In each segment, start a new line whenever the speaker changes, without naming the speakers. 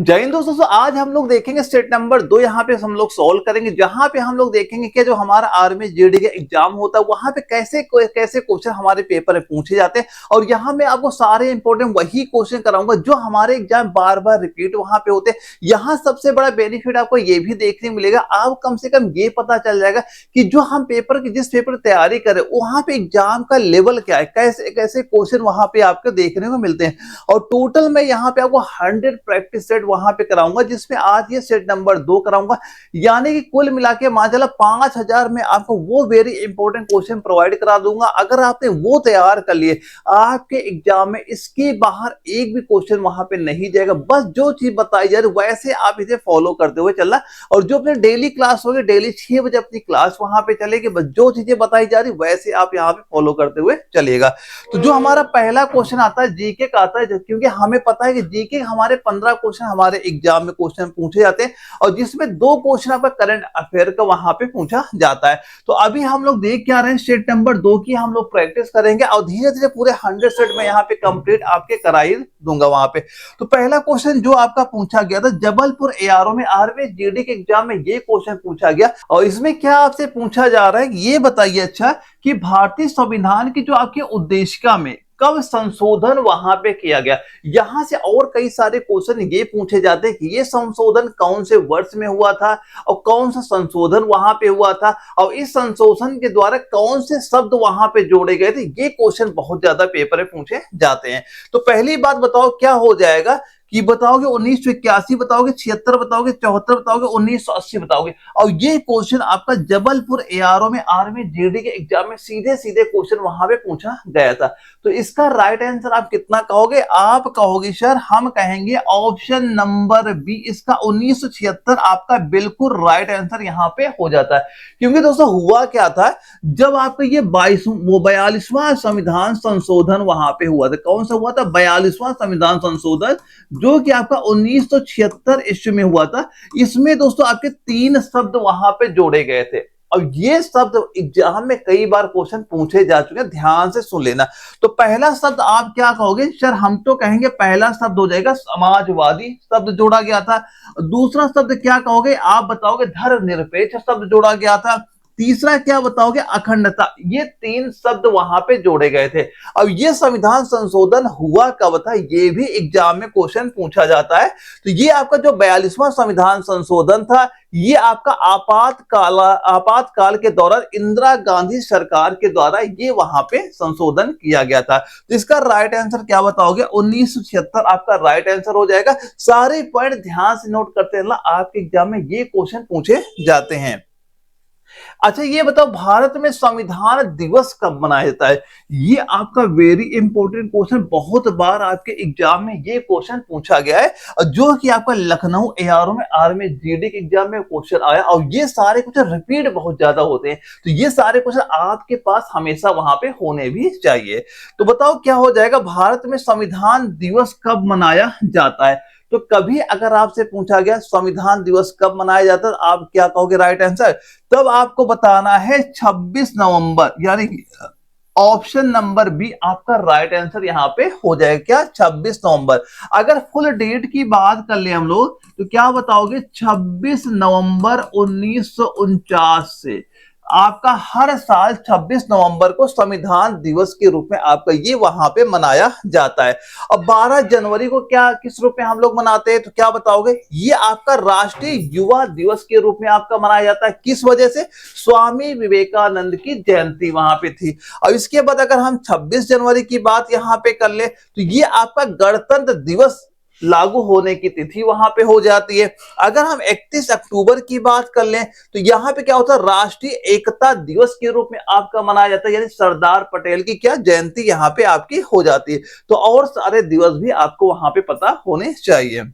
जय हिंद दोस्तों, आज हम लोग देखेंगे स्टेट नंबर 2। यहाँ पे हम लोग सॉल्व करेंगे, जहां पे हम लोग देखेंगे कि जो हमारा आर्मी जीडी का एग्जाम होता है वहां पे कैसे कैसे क्वेश्चन हमारे पेपर में पूछे जाते हैं। और यहाँ मैं आपको सारे इंपॉर्टेंट वही क्वेश्चन कराऊंगा जो हमारे एग्जाम बार बार रिपीट वहां पे होते हैं। यहाँ सबसे बड़ा बेनिफिट आपको ये भी देखने मिलेगा, आप कम से कम ये पता चल जाएगा कि जो हम पेपर की जिस पेपर की तैयारी करें वहां पे एग्जाम का लेवल क्या है, कैसे कैसे क्वेश्चन वहां पे आपको देखने को मिलते हैं। और टोटल मैं यहाँ पे आपको 100 प्रैक्टिस सेट वहां पे कराऊंगा, जिसमें आज ये सेट नंबर 2 कराऊंगा। यानी कि कुल मिला के माशाल्लाह 5000 में आपको वो वेरी इंपॉर्टेंट क्वेश्चन प्रोवाइड करा दूंगा। अगर आपने वो तैयार कर लिए, आपके एग्जाम में इसके बाहर एक भी क्वेश्चन वहां पे नहीं जाएगा। बस जो चीज बताई जा रही वैसे आप इसे फॉलो करते हुए चलना। और जो अपने डेली क्लास होगी, डेली 6 बजे अपनी क्लास वहां पे चलेगी। बस जो चीजें बताई जा रही वैसे आप यहाँ पे फॉलो करते हुए चलिएगा। तो जो हमारा पहला क्वेश्चन आता है जीके का आता है, क्योंकि हमें पता है कि जीके हमारे 15 क्वेश्चन हमारे एग्जाम में क्वेश्चन पूछे जाते हैं, और जिसमें 2 क्वेश्चन आपका करंट अफेयर का वहां पे पूछा जाता है। तो अभी हम लोग देख क्या रहे हैं, स्टेट नंबर 2 की हम लोग प्रैक्टिस करेंगे और धीरे धीरे पूरे 100 सेट में यहाँ पे कंप्लीट आपके कराई दूंगा वहां पे। तो पहला क्वेश्चन जो आपका पूछा गया था जबलपुर एआरओ में, आर्मी जीडी के एग्जाम में ये क्वेश्चन पूछा गया। और इसमें क्या आपसे पूछा जा रहा है ये बताइए अच्छा, कि भारतीय संविधान की जो आपकी उद्देशिका में कब संशोधन वहां पे किया गया। यहां से और कई सारे क्वेश्चन ये पूछे जाते हैं कि ये संशोधन कौन से वर्ष में हुआ था और कौन सा संशोधन वहां पे हुआ था, और इस संशोधन के द्वारा कौन से शब्द वहां पे जोड़े गए थे। ये क्वेश्चन बहुत ज्यादा पेपर में पूछे जाते हैं। तो पहली बात बताओ क्या हो जाएगा, कि बताओगे 1981 बताओगे, 76 बताओगे, 74 बताओगे, 1980 बताओगे। और ये क्वेश्चन आपका जबलपुर एआरओ में आर्मी जीडी के एग्जाम में सीधे सीधे क्वेश्चन वहां पे पूछा गया था। तो इसका राइट आंसर आप कितना कहोगे, आप कहोगे सर हम कहेंगे ऑप्शन नंबर बी, इसका 1976 आपका बिल्कुल राइट आंसर यहाँ पे हो जाता है। क्योंकि दोस्तों हुआ क्या था, जब आपका ये 42वां संविधान संशोधन वहां पे हुआ था, कौन सा हुआ था, 42वां संविधान संशोधन, जो कि आपका 1976 ईस्वी में हुआ था। इसमें दोस्तों आपके 3 शब्द वहां पे जोड़े गए थे, और ये शब्द एग्जाम में कई बार क्वेश्चन पूछे जा चुके हैं, ध्यान से सुन लेना। तो पहला शब्द आप क्या कहोगे, सर हम तो कहेंगे पहला शब्द हो जाएगा समाजवादी शब्द जोड़ा गया था। दूसरा शब्द क्या कहोगे, आप बताओगे धर्मनिरपेक्ष शब्द जोड़ा गया था। तीसरा क्या बताओगे, अखंडता। ये 3 शब्द वहां पे जोड़े गए थे। अब ये संविधान संशोधन हुआ कब था, ये भी एग्जाम में क्वेश्चन पूछा जाता है। तो ये आपका जो 42वां संविधान संशोधन था, ये आपका आपातकाल के दौरान इंदिरा गांधी सरकार के द्वारा ये वहां पे संशोधन किया गया था। तो इसका राइट आंसर क्या बताओगे, 1976 आपका राइट आंसर हो जाएगा। सारे पॉइंट ध्यान से नोट करते रहना, आपके एग्जाम में ये क्वेश्चन पूछे जाते हैं। अच्छा ये बताओ भारत में संविधान दिवस कब मनाया जाता है। ये आपका वेरी इंपॉर्टेंट क्वेश्चन, बहुत बार आपके एग्जाम में ये क्वेश्चन पूछा गया है, जो कि आपका लखनऊ एआरओ में आर्मी जीडी के एग्जाम में क्वेश्चन आया। और ये सारे क्वेश्चन रिपीट बहुत ज्यादा होते हैं, तो ये सारे क्वेश्चन आपके पास हमेशा वहां पे होने भी चाहिए। तो बताओ क्या हो जाएगा, भारत में संविधान दिवस कब मनाया जाता है। तो कभी अगर आपसे पूछा गया संविधान दिवस कब मनाया जाता है, आप क्या कहोगे राइट आंसर, तब आपको बताना है 26 नवंबर, यानी ऑप्शन नंबर बी आपका राइट आंसर यहां पे हो जाएगा। क्या, 26 नवंबर। अगर फुल डेट की बात कर ले हम लोग, तो क्या बताओगे, 26 नवंबर 1949 से आपका हर साल 26 नवंबर को संविधान दिवस के रूप में आपका ये वहां पे मनाया जाता है। अब 12 जनवरी को क्या किस रूप में हम लोग मनाते हैं, तो क्या बताओगे, ये आपका राष्ट्रीय युवा दिवस के रूप में आपका मनाया जाता है। किस वजह से, स्वामी विवेकानंद की जयंती वहां पे थी। और इसके बाद अगर हम 26 जनवरी की बात यहां पे कर ले, तो ये आपका गणतंत्र दिवस लागू होने की तिथि वहां पे हो जाती है। अगर हम 31 अक्टूबर की बात कर लें, तो यहां पे क्या होता है, राष्ट्रीय एकता दिवस के रूप में आपका मनाया जाता है, यानी सरदार पटेल की क्या जयंती यहां पे आपकी हो जाती है। तो और सारे दिवस भी आपको वहां पे पता होने चाहिए।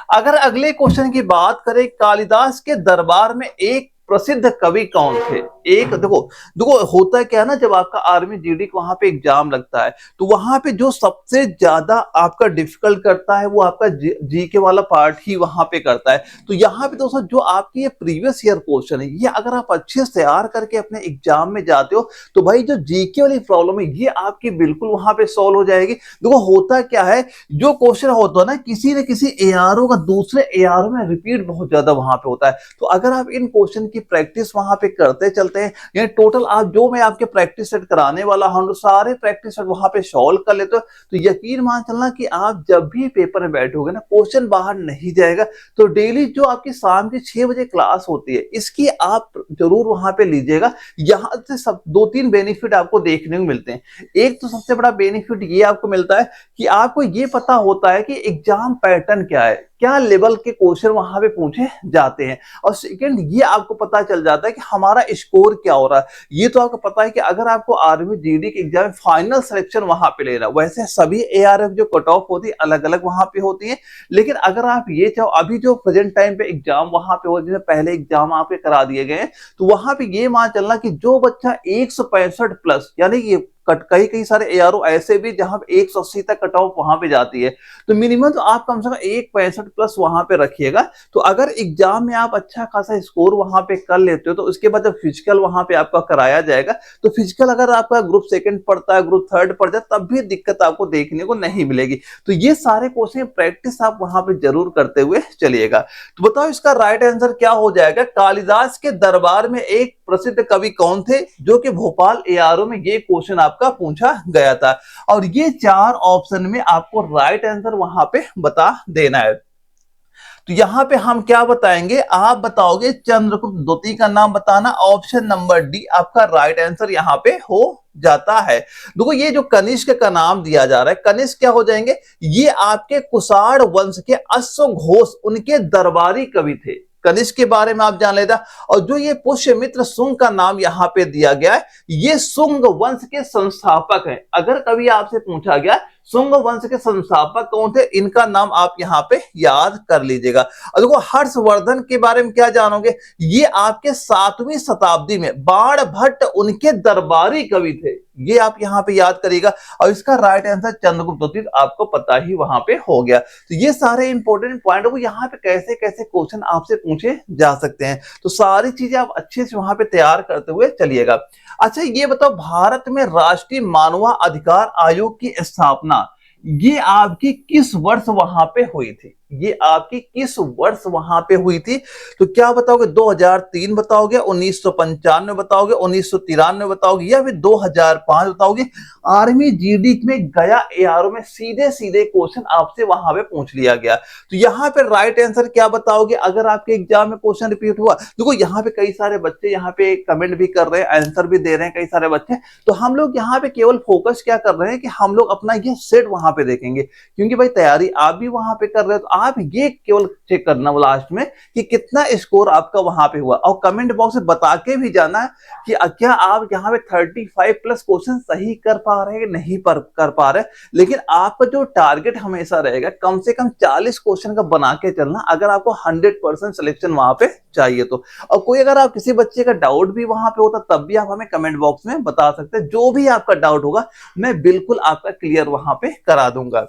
अगर अगले क्वेश्चन की बात करें, कालिदास के दरबार में एक प्रसिद्ध कवि कौन थे। एक देखो देखो होता है क्या है ना, जब आपका आर्मी जीडी का वहां पे एग्जाम लगता है तो वहां पे जो सबसे ज्यादा आपका डिफिकल्ट करता है वो आपका जीके वाला पार्ट ही वहां पे करता है। तो यहाँ पे दोस्तों जो आपकी ये प्रीवियस ईयर क्वेश्चन है, ये अगर आप अच्छे से तैयार करके अपने एग्जाम में जाते हो तो भाई जो जीके वाली प्रॉब्लम है ये आपकी बिल्कुल वहां पे सॉल्व हो जाएगी। देखो होता क्या है, जो क्वेश्चन होता है ना किसी न किसी एआरओ का दूसरे एआरओ में रिपीट बहुत ज्यादा वहां पे होता है। तो अगर आप इन क्वेश्चन की प्रैक्टिस वहां पे करते चलते हैं, यानी टोटल आप जो मैं आपके प्रैक्टिस सेट कराने वाला हूं सारे प्रैक्टिस सेट वहां पे सॉल्व कर लेते हो, तो यकीन मान चलना कि आप जब भी पेपर में बैठोगे ना क्वेश्चन बाहर नहीं जाएगा। तो डेली जो आपकी शाम की 6 बजे क्लास होती है इसकी आप जरूर वहां पे लीजिएगा। यहां से सब 2-3 बेनिफिट आपको देखने को मिलते हैं। एक तो सबसे बड़ा बेनिफिट ये आपको मिलता है कि आपको ये पता होता है कि एग्जाम पैटर्न क्या है, क्या लेवल के क्वेश्चन वहां पे पूछे जाते हैं। और सेकंड ये आपको पता चल जाता है कि हमारा स्कोर क्या हो रहा है। ये तो आपको पता है कि अगर आपको आर्मी जीडी के एग्जाम में फाइनल सिलेक्शन वहां पे लेना, वैसे सभी एआरएफ जो कट ऑफ होती है अलग अलग वहां पे होती है, लेकिन अगर आप ये चाहो अभी जो प्रेजेंट टाइम पे एग्जाम वहां पे हो, जैसे पहले एग्जाम आपके करा दिए गए, तो वहां पे ये मान चलना कि जो बच्चा 165 प्लस, यानी कि कई कई सारे एआरओ ऐसे भी जहां 180 तक कट ऑफ वहां पे जाती है, तो मिनिमम तो आप कम से कम 165 प्लस वहां पे रखिएगा। तो अगर एग्जाम में आप अच्छा खासा स्कोर वहां पे कर लेते हो तो उसके बाद जब फिजिकल वहां पे आपका कराया जाएगा, तो फिजिकल अगर आपका ग्रुप सेकंड पड़ता है, ग्रुप थर्ड पड़ जाए, तब भी दिक्कत आपको देखने को नहीं मिलेगी। तो ये सारे क्वेश्चन प्रैक्टिस आप वहां पे जरूर करते हुए चलिएगा। तो बताओ इसका राइट आंसर क्या हो जाएगा। कालिदास के दरबार में एक प्रसिद्ध कवि कौन थे, जो कि भोपाल एआरओ में ये क्वेश्चन आपका पूछा गया था। और ये 4 ऑप्शन में आपको राइट आंसर वहां पे बता देना है। तो यहां पे हम क्या बताएंगे, आप बताओगे चंद्रगुप्त द्वितीय का नाम बताना। ऑप्शन नंबर डी आपका राइट आंसर यहां पे हो जाता है। देखो ये जो कनिष्क का नाम दिया जा रहा है, कनिष्क क्या हो जाएंगे, ये आपके कुषाण वंश के अश्वघोष उनके दरबारी कवि थे। कनिष्क के बारे में आप जान लेता। और जो ये पुष्यमित्र शुंग का नाम यहां पे दिया गया है, ये शुंग वंश के संस्थापक हैं। अगर कभी आपसे पूछा गया शुंग वंश के संस्थापक कौन थे, इनका नाम आप यहां पे याद कर लीजिएगा। और देखो हर्षवर्धन के बारे में क्या जानोगे, ये आपके 7वीं शताब्दी में बाण भट्ट उनके दरबारी कवि थे, ये आप यहां पे याद करिएगा। और इसका राइट आंसर चंद्रगुप्त द्वितीय आपको पता ही वहां पे हो गया। तो ये सारे इंपॉर्टेंट पॉइंट है, वो यहाँ पे कैसे कैसे क्वेश्चन आपसे पूछे जा सकते हैं, तो सारी चीजें आप अच्छे से वहां पे तैयार करते हुए चलिएगा। अच्छा ये बताओ, भारत में राष्ट्रीय मानवाधिकार आयोग की स्थापना ये आपकी किस वर्ष वहां पे हुई थी, ये आपकी किस वर्ष वहां पे हुई थी। तो क्या बताओगे, 2003 बताओगे, 1995 बताओगे, 1993 बताओगे, या फिर 2005 बताओगे। आर्मी जीडी में गया एआरओ में सीधे सीधे क्वेश्चन आपसे वहां पे पूछ लिया गया। तो यहाँ पे राइट आंसर क्या बताओगे, अगर आपके एग्जाम में क्वेश्चन रिपीट हुआ। देखो यहाँ पे कई सारे बच्चे यहाँ पे कमेंट भी कर रहे हैं, आंसर भी दे रहे हैं कई सारे बच्चे। तो हम लोग यहाँ पे केवल फोकस क्या कर रहे हैं कि हम लोग अपना ये सेट वहां पे देखेंगे, क्योंकि भाई तैयारी आप भी वहां पे कर रहे हो, तो आप ये केवल चेक करना लास्ट में कि कितना स्कोर आपका वहां पे हुआ। और कमेंट बॉक्स में बता के भी जाना है कि क्या आप यहाँ पे 35 प्लस क्वेश्चन सही कर पा रहे हैं, नहीं कर पा रहे। लेकिन आपका जो टारगेट हमेशा रहेगा कम से कम 40 क्वेश्चन का बना के चलना, अगर आपको 100% सिलेक्शन वहां पे चाहिए तो। और कोई अगर आप किसी बच्चे का डाउट भी वहां पे होता तब भी आप हमें कमेंट बॉक्स में बता सकते हैं, जो भी आपका डाउट होगा मैं बिल्कुल आपका क्लियर वहां पे करा दूंगा।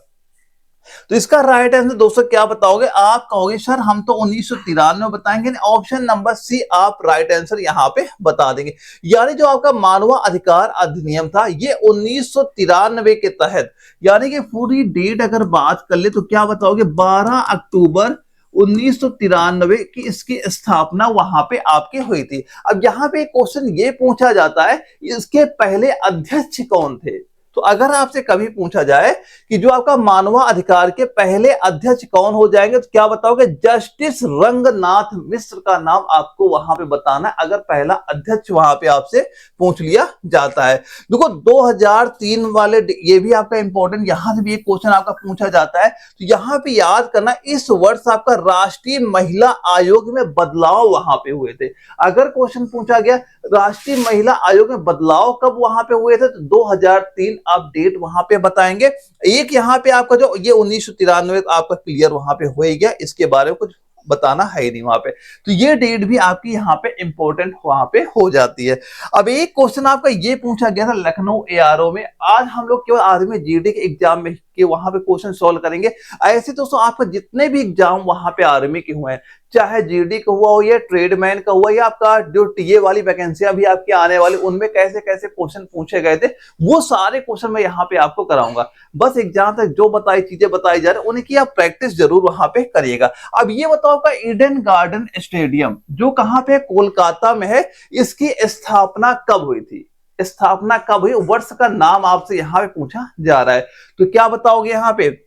तो इसका राइट आंसर दोस्तों क्या बताओगे, आप कहोगे सर हम तो 1993 बताएंगे, ऑप्शन नंबर सी आप राइट आंसर यहां पे बता देंगे। यानी जो आपका मानव अधिकार अधिनियम था ये 1993 के तहत, यानी कि पूरी डेट अगर बात कर ले तो क्या बताओगे, 12 अक्टूबर 1993 की इसकी स्थापना वहां पे आपके हुई थी। अब यहां पे एक क्वेश्चन ये पूछा जाता है, इसके पहले अध्यक्ष कौन थे। तो अगर आपसे कभी पूछा जाए कि जो आपका मानव अधिकार के पहले अध्यक्ष कौन हो जाएंगे, तो क्या बताओगे, जस्टिस रंगनाथ मिश्र का नाम आपको वहां पे बताना है, अगर पहला अध्यक्ष वहां पे आपसे पूछ लिया जाता है। देखो 2003 वाले ये भी आपका इंपॉर्टेंट, यहां से भी एक क्वेश्चन आपका पूछा जाता है। तो यहां पे याद करना, इस वर्ष आपका राष्ट्रीय महिला आयोग में बदलाव वहां पे हुए थे। अगर क्वेश्चन पूछा गया राष्ट्रीय महिला आयोग में बदलाव कब वहां पे हुए थे, तो 2003 आप डेट वहां पे बताएंगे। एक यहाँ पे आपका जो ये 1993 आपका क्लियर वहां पे हो ही गया, इसके बारे में कुछ बताना है ही नहीं वहां पे। तो ये डेट भी आपकी यहाँ पे इंपॉर्टेंट वहां पे हो जाती है। अब एक क्वेश्चन आपका ये पूछा गया था लखनऊ एआरओ में, आज हम लोग केवल आर्मी जीडी के एग्जाम में के वहां पे क्वेश्चन सॉल्व करेंगे। ऐसे दोस्तों आपका जितने भी एग्जाम वहां पे आर्मी के हुए हैं, चाहे जीडी का हुआ हो या ट्रेडमैन का हुआ या आपका जो टीए वाली वैकेंसियां भी आपकी आने वाली, उनमें कैसे कैसे क्वेश्चन पूछे गए थे, वो सारे क्वेश्चन मैं यहाँ पे आपको कराऊंगा। बस एग्जाम तक जो बताई चीजें बताई जा रही उनकी आप प्रैक्टिस जरूर वहां पे करिएगा। अब ये बताओ आपका ईडन गार्डन स्टेडियम जो कहां पे कोलकाता में है, इसकी स्थापना कब हुई थी? स्थापना कब हुई, वर्ष का नाम आपसे यहाँ पे पूछा जा रहा है। तो क्या बताओगे यहाँ पे?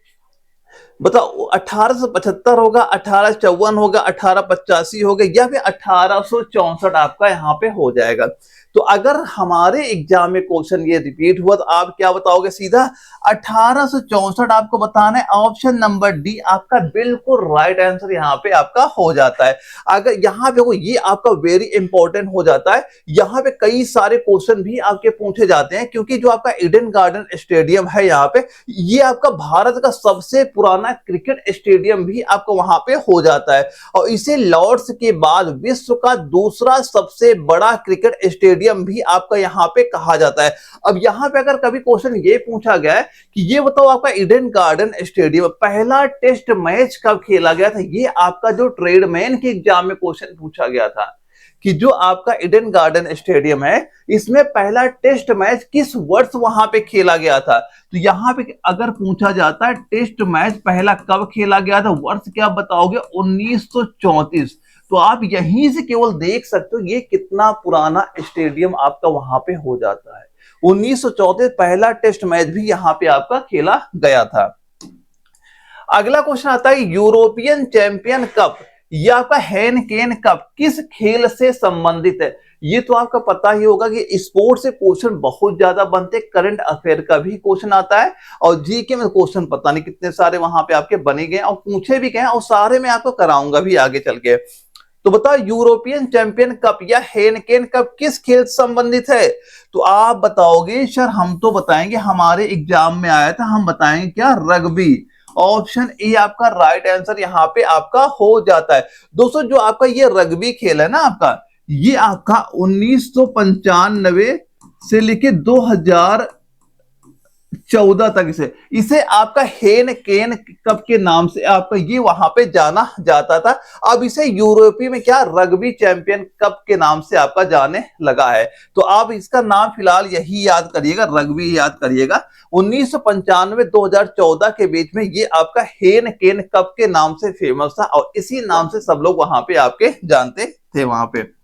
बताओ 1875 होगा, 1854 होगा, 1885 होगा या फिर 1864 आपका यहाँ पे हो जाएगा। तो अगर हमारे एग्जाम में क्वेश्चन ये रिपीट हुआ तो आप क्या बताओगे? सीधा 1864 आपको बताना है। ऑप्शन नंबर डी आपका बिल्कुल राइट आंसर यहाँ पे आपका हो जाता है। अगर यहाँ पे ये आपका वेरी इंपॉर्टेंट हो जाता है, यहाँ पे कई सारे क्वेश्चन भी आपके पूछे जाते हैं, क्योंकि जो आपका ईडन गार्डन स्टेडियम है यहाँ पे, ये आपका भारत का सबसे पुराना क्रिकेट स्टेडियम भी आपको वहां पे हो जाता है, और इसे लॉर्ड्स के बाद विश्व का दूसरा सबसे बड़ा क्रिकेट स्टेडियम भी आपका यहाँ पे कहा जाता है। अब यहाँ पे अगर कभी क्वेश्चन ये पूछा गया है कि ये बताओ आपका ईडन गार्डन स्टेडियम पहला टेस्ट मैच कब खेला गया था, ये आपका जो ट्रेडमैन के एग्जाम में क्वेश्चन पूछा गया था कि जो आपका ईडन गार्डन स्टेडियम है इसमें पहला टेस्ट मैच किस वर्ष वहां पे खेला गया था। तो यहाँ पे अगर पूछा जाता है टेस्ट मैच पहला कब खेला गया था, वर्ष क्या बताओगे? 1934। तो आप यहीं से केवल देख सकते हो ये कितना पुराना स्टेडियम आपका वहां पे हो जाता है। 1934 पहला टेस्ट मैच भी यहाँ पे आपका खेला गया था। अगला क्वेश्चन आता है यूरोपियन चैंपियन कप, यह आपका हेनकेन कप किस खेल से संबंधित है? ये तो आपका पता ही होगा कि स्पोर्ट्स से क्वेश्चन बहुत ज्यादा बनते, करंट अफेयर का भी क्वेश्चन आता है, और जीके में क्वेश्चन पता नहीं कितने सारे वहां पे आपके बने गए और पूछे भी गए, और सारे मैं आपको कराऊंगा भी आगे चल के। तो बताओ यूरोपियन चैंपियन कप या हेनकेन कप किस खेल से संबंधित है? तो आप बताओगे सर हम तो बताएंगे, हमारे एग्जाम में आया था, हम बताएंगे क्या? रग्बी। ऑप्शन ए आपका राइट आंसर यहाँ पे आपका हो जाता है। दोस्तों जो आपका ये रग्बी खेल है ना आपका, ये आपका 1995 से लेके 2014 तक इसे आपका हेनकेन कप के नाम से आपका ये वहां पे जाना जाता था। अब इसे यूरोपीय में क्या रग्बी चैंपियन कप के नाम से आपका जाने लगा है। तो आप इसका नाम फिलहाल यही याद करिएगा, रग्बी याद करिएगा। 1995-2014 के बीच में ये आपका हेनकेन कप के नाम से फेमस था, और इसी नाम से सब लोग वहां पे आपके जानते थे वहां पे।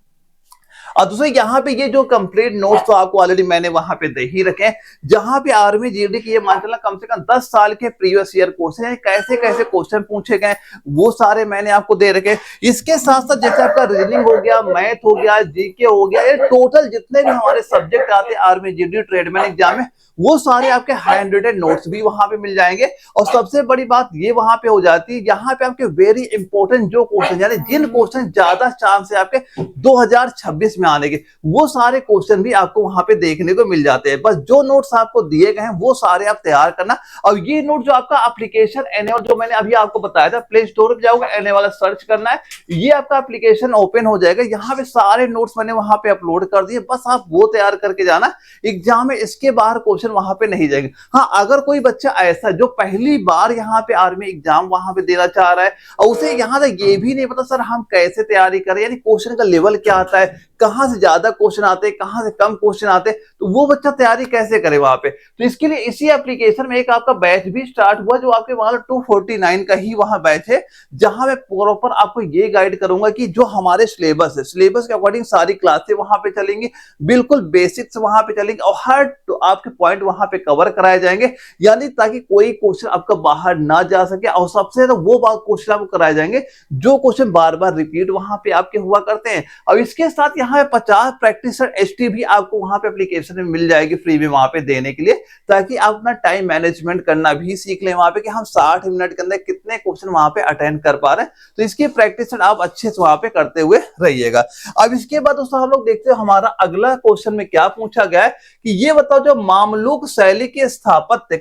और दूसरे यहाँ पे ये जो कंप्लीट नोट्स तो आपको ऑलरेडी मैंने वहां पे दे ही रखे हैं, जहां पे आर्मी जीडी की ये मान चला कम से कम 10 साल के प्रीवियस ईयर क्वेश्चन है, कैसे कैसे क्वेश्चन पूछे गए वो सारे मैंने आपको दे रखे। इसके साथ साथ जैसे आपका रीजनिंग हो गया, मैथ हो गया, जीके हो गया, ये टोटल जितने भी हमारे सब्जेक्ट आते हैं आर्मी जीडी ट्रेडमैन एग्जाम में, वो सारे आपके हैंड रिटन नोट्स भी वहां पे मिल जाएंगे। और सबसे बड़ी बात ये वहां पे हो जाती है, यहाँ पे आपके वेरी इंपॉर्टेंट जो क्वेश्चन, यानी जिन क्वेश्चन ज्यादा चांस है आपके 2026 में आने के, वो सारे क्वेश्चन भी आपको वहां पे देखने को मिल जाते हैं। बस जो नोट्स आपको दिए गए हैं वो सारे आप तैयार करना। और ये नोट जो आपका एप्लीकेशन एनएवाल जो मैंने अभी आपको बताया था, प्ले स्टोर पे जाओगे, एनएवाल सर्च करना है, ये आपका एप्लीकेशन ओपन हो जाएगा। यहाँ पे सारे नोट्स मैंने वहां पे अपलोड कर दिए, बस आप वो तैयार करके जाना एग्जाम में, इसके बाहर क्वेश्चन वहां पे नहीं जाएंगे। हाँ, अगर कोई बच्चा ऐसा जो पहली बार यहाँ पे आर्मी एग्जाम वहां पे देना चाह रहा है और उसे यहाँ तक ये भी नहीं पता सर हम कैसे तैयारी करें, यानी क्वेश्चन का लेवल क्या आता है, कहां से ज्यादा क्वेश्चन आते हैं, कहां से कम क्वेश्चन आते हैं, तो वो बच्चा तैयारी कैसे करे वहां पे। तो इसके लिए इसी एप्लीकेशन में एक आपका बैच भी स्टार्ट हुआ, जो आपके वहां 249 का ही वहां बैच है, जहां मैं प्रॉपर आपको ये गाइड करूंगा कि जो हमारे सिलेबस है, सिलेबस के अकॉर्डिंग सारी क्लासें वहां पे चलेंगी, बिल्कुल बेसिक्स वहां पे चलेंगे, और हर तो आपके पॉइंट वहां पे कवर कराए जाएंगे, यानी ताकि कोई क्वेश्चन आपका बाहर ना जा सके। और सबसे ज्यादा वो बात क्वेश्चन आपको कराए जाएंगे जो क्वेश्चन बार बार रिपीट वहां पे आपके हुआ करते हैं। और इसके साथ यहाँ पे 50 प्रैक्टिस एसटी भी आपको वहां पे एप्लीकेशन में मिल जाएगी फ्री में वहां पे देने के लिए, ताकि आप अपना टाइम मैनेजमेंट करना भी सीख लें वहां पे, कि हम 60 मिनट के अंदर कितने क्वेश्चन वहां पे अटेंड कर पा रहे हैं। तो इसकी प्रैक्टिस आप अच्छे से वहां पे करते हुए रहिएगा। अब इसके बाद दोस्तों हम लोग देखते हैं हमारा अगला क्वेश्चन में क्या पूछा गया है कि ये बताओ जो मामलुक शैली के स्थापत्य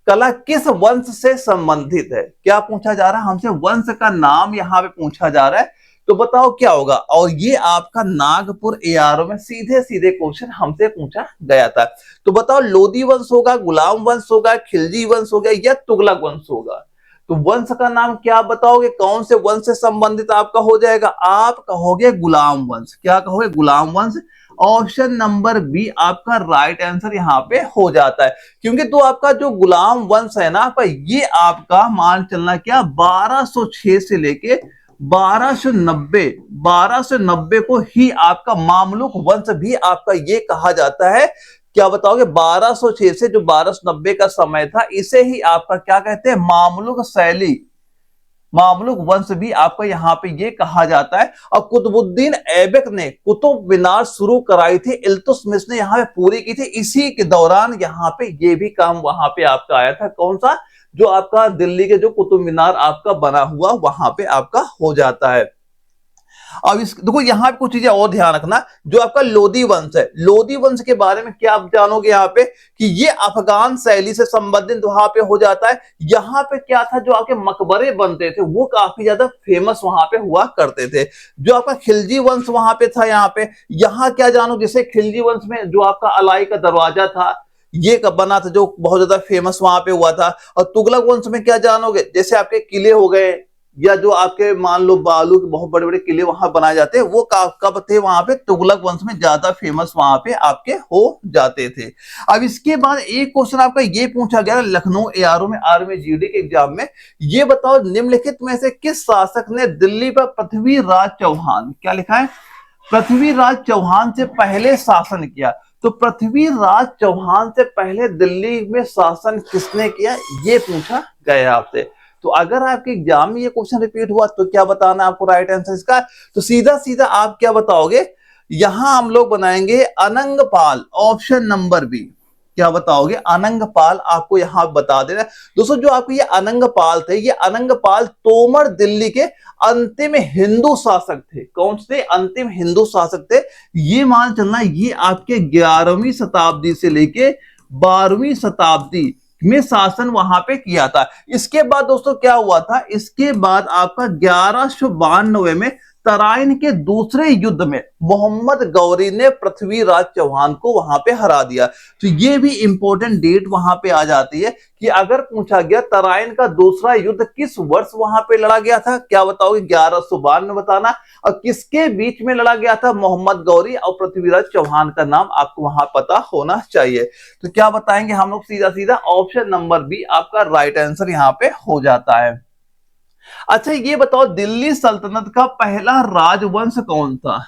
कला किस वंश से संबंधित है? क्या पूछा जा रहा है हमसे? वंश का नाम यहाँ पे पूछा जा रहा है। तो बताओ क्या होगा? और ये आपका नागपुर एआरओ में सीधे सीधे क्वेश्चन हमसे पूछा गया था। तो बताओ लोदी वंश होगा, गुलाम वंश होगा, खिलजी वंश होगा या तुगलक वंश होगा? तो वंश का नाम क्या बताओगे? कौन से वंश से संबंधित आपका हो जाएगा? आप कहोगे गुलाम वंश। क्या कहोगे? गुलाम वंश। ऑप्शन नंबर बी आपका राइट आंसर यहाँ पे हो जाता है, क्योंकि तो आपका जो गुलाम वंश है ना आपका, ये आपका मान चलना क्या 1206 से लेके 1290 को ही आपका मामलुक वंश भी आपका ये कहा जाता है। क्या बताओगे? 1206 से जो 1290 का समय था, इसे ही आपका क्या कहते हैं? मामलुक शैली, मामलुक वंश भी आपका यहाँ पे ये कहा जाता है। और कुतुबुद्दीन ऐबक ने कुतुब मीनार शुरू कराई थी, इल्तुतमिश ने यहाँ पे पूरी की थी। इसी के दौरान यहाँ पे ये भी काम वहां पे आपका आया था। कौन सा? जो आपका दिल्ली के जो कुतुब मीनार आपका बना हुआ वहां पे आपका हो जाता है। अब इस देखो यहाँ पे कुछ चीजें और ध्यान रखना। जो आपका लोदी वंश है, लोदी वंश के बारे में क्या आप जानोगे यहाँ पे कि ये अफगान शैली से संबंधित वहां पे हो जाता है। यहाँ पे क्या था? जो आपके मकबरे बनते थे वो काफी ज्यादा फेमस वहां पे हुआ करते थे। जो आपका खिलजी वंश वहां पे था, यहाँ क्या जानो? जैसे खिलजी वंश में जो आपका अलाई का दरवाजा था, ये कब बना था, जो बहुत ज्यादा फेमस वहां पे हुआ था। और तुगलक वंश में क्या जानोगे? जैसे आपके किले हो गए, या जो आपके मान लो बालू के बहुत बड़े बड़े किले वहां बनाए जाते हैं, वो कब थे? वहां पे तुगलक वंश में ज्यादा फेमस वहां पे आपके हो जाते थे। अब इसके बाद एक क्वेश्चन आपका ये पूछा गया लखनऊ एआरओ में, आर्मी जीडी के एग्जाम में। ये बताओ निम्नलिखित में से किस शासक ने दिल्ली पर पृथ्वीराज चौहान, क्या लिखा है? पृथ्वीराज चौहान से पहले शासन किया। तो पृथ्वीराज चौहान से पहले दिल्ली में शासन किसने किया, ये पूछा गया आपसे। तो अगर आपके एग्जाम में ये क्वेश्चन रिपीट हुआ तो क्या बताना आपको राइट आंसर इसका? तो सीधा सीधा आप क्या बताओगे? यहां हम लोग बनाएंगे अनंगपाल, ऑप्शन नंबर बी। क्या बताओगे? अनंगपाल आपको यहां बता देना। दोस्तों जो आपके ये अनंगपाल थे, ये अनंगपाल तोमर दिल्ली के अंतिम हिंदू शासक थे। कौन से? अंतिम हिंदू शासक थे। ये मान चलना ये आपके 11वीं शताब्दी से लेके 12वीं शताब्दी में शासन वहां पे किया था। इसके बाद दोस्तों क्या हुआ था? इसके बाद आपका 1192 में तराइन के दूसरे युद्ध में मोहम्मद गौरी ने पृथ्वीराज चौहान को वहां पे हरा दिया। तो ये भी इंपॉर्टेंट डेट वहां पे आ जाती है कि अगर पूछा गया तराइन का दूसरा युद्ध किस वर्ष वहां पे लड़ा गया था, क्या बताओगे? 1192 बताना। और किसके बीच में लड़ा गया था? मोहम्मद गौरी और पृथ्वीराज चौहान का नाम आपको वहां पता होना चाहिए। तो क्या बताएंगे हम लोग? सीधा सीधा ऑप्शन नंबर बी आपका राइट आंसर यहाँ पे हो जाता है। अच्छा ये बताओ दिल्ली सल्तनत का पहला राजवंश कौन था?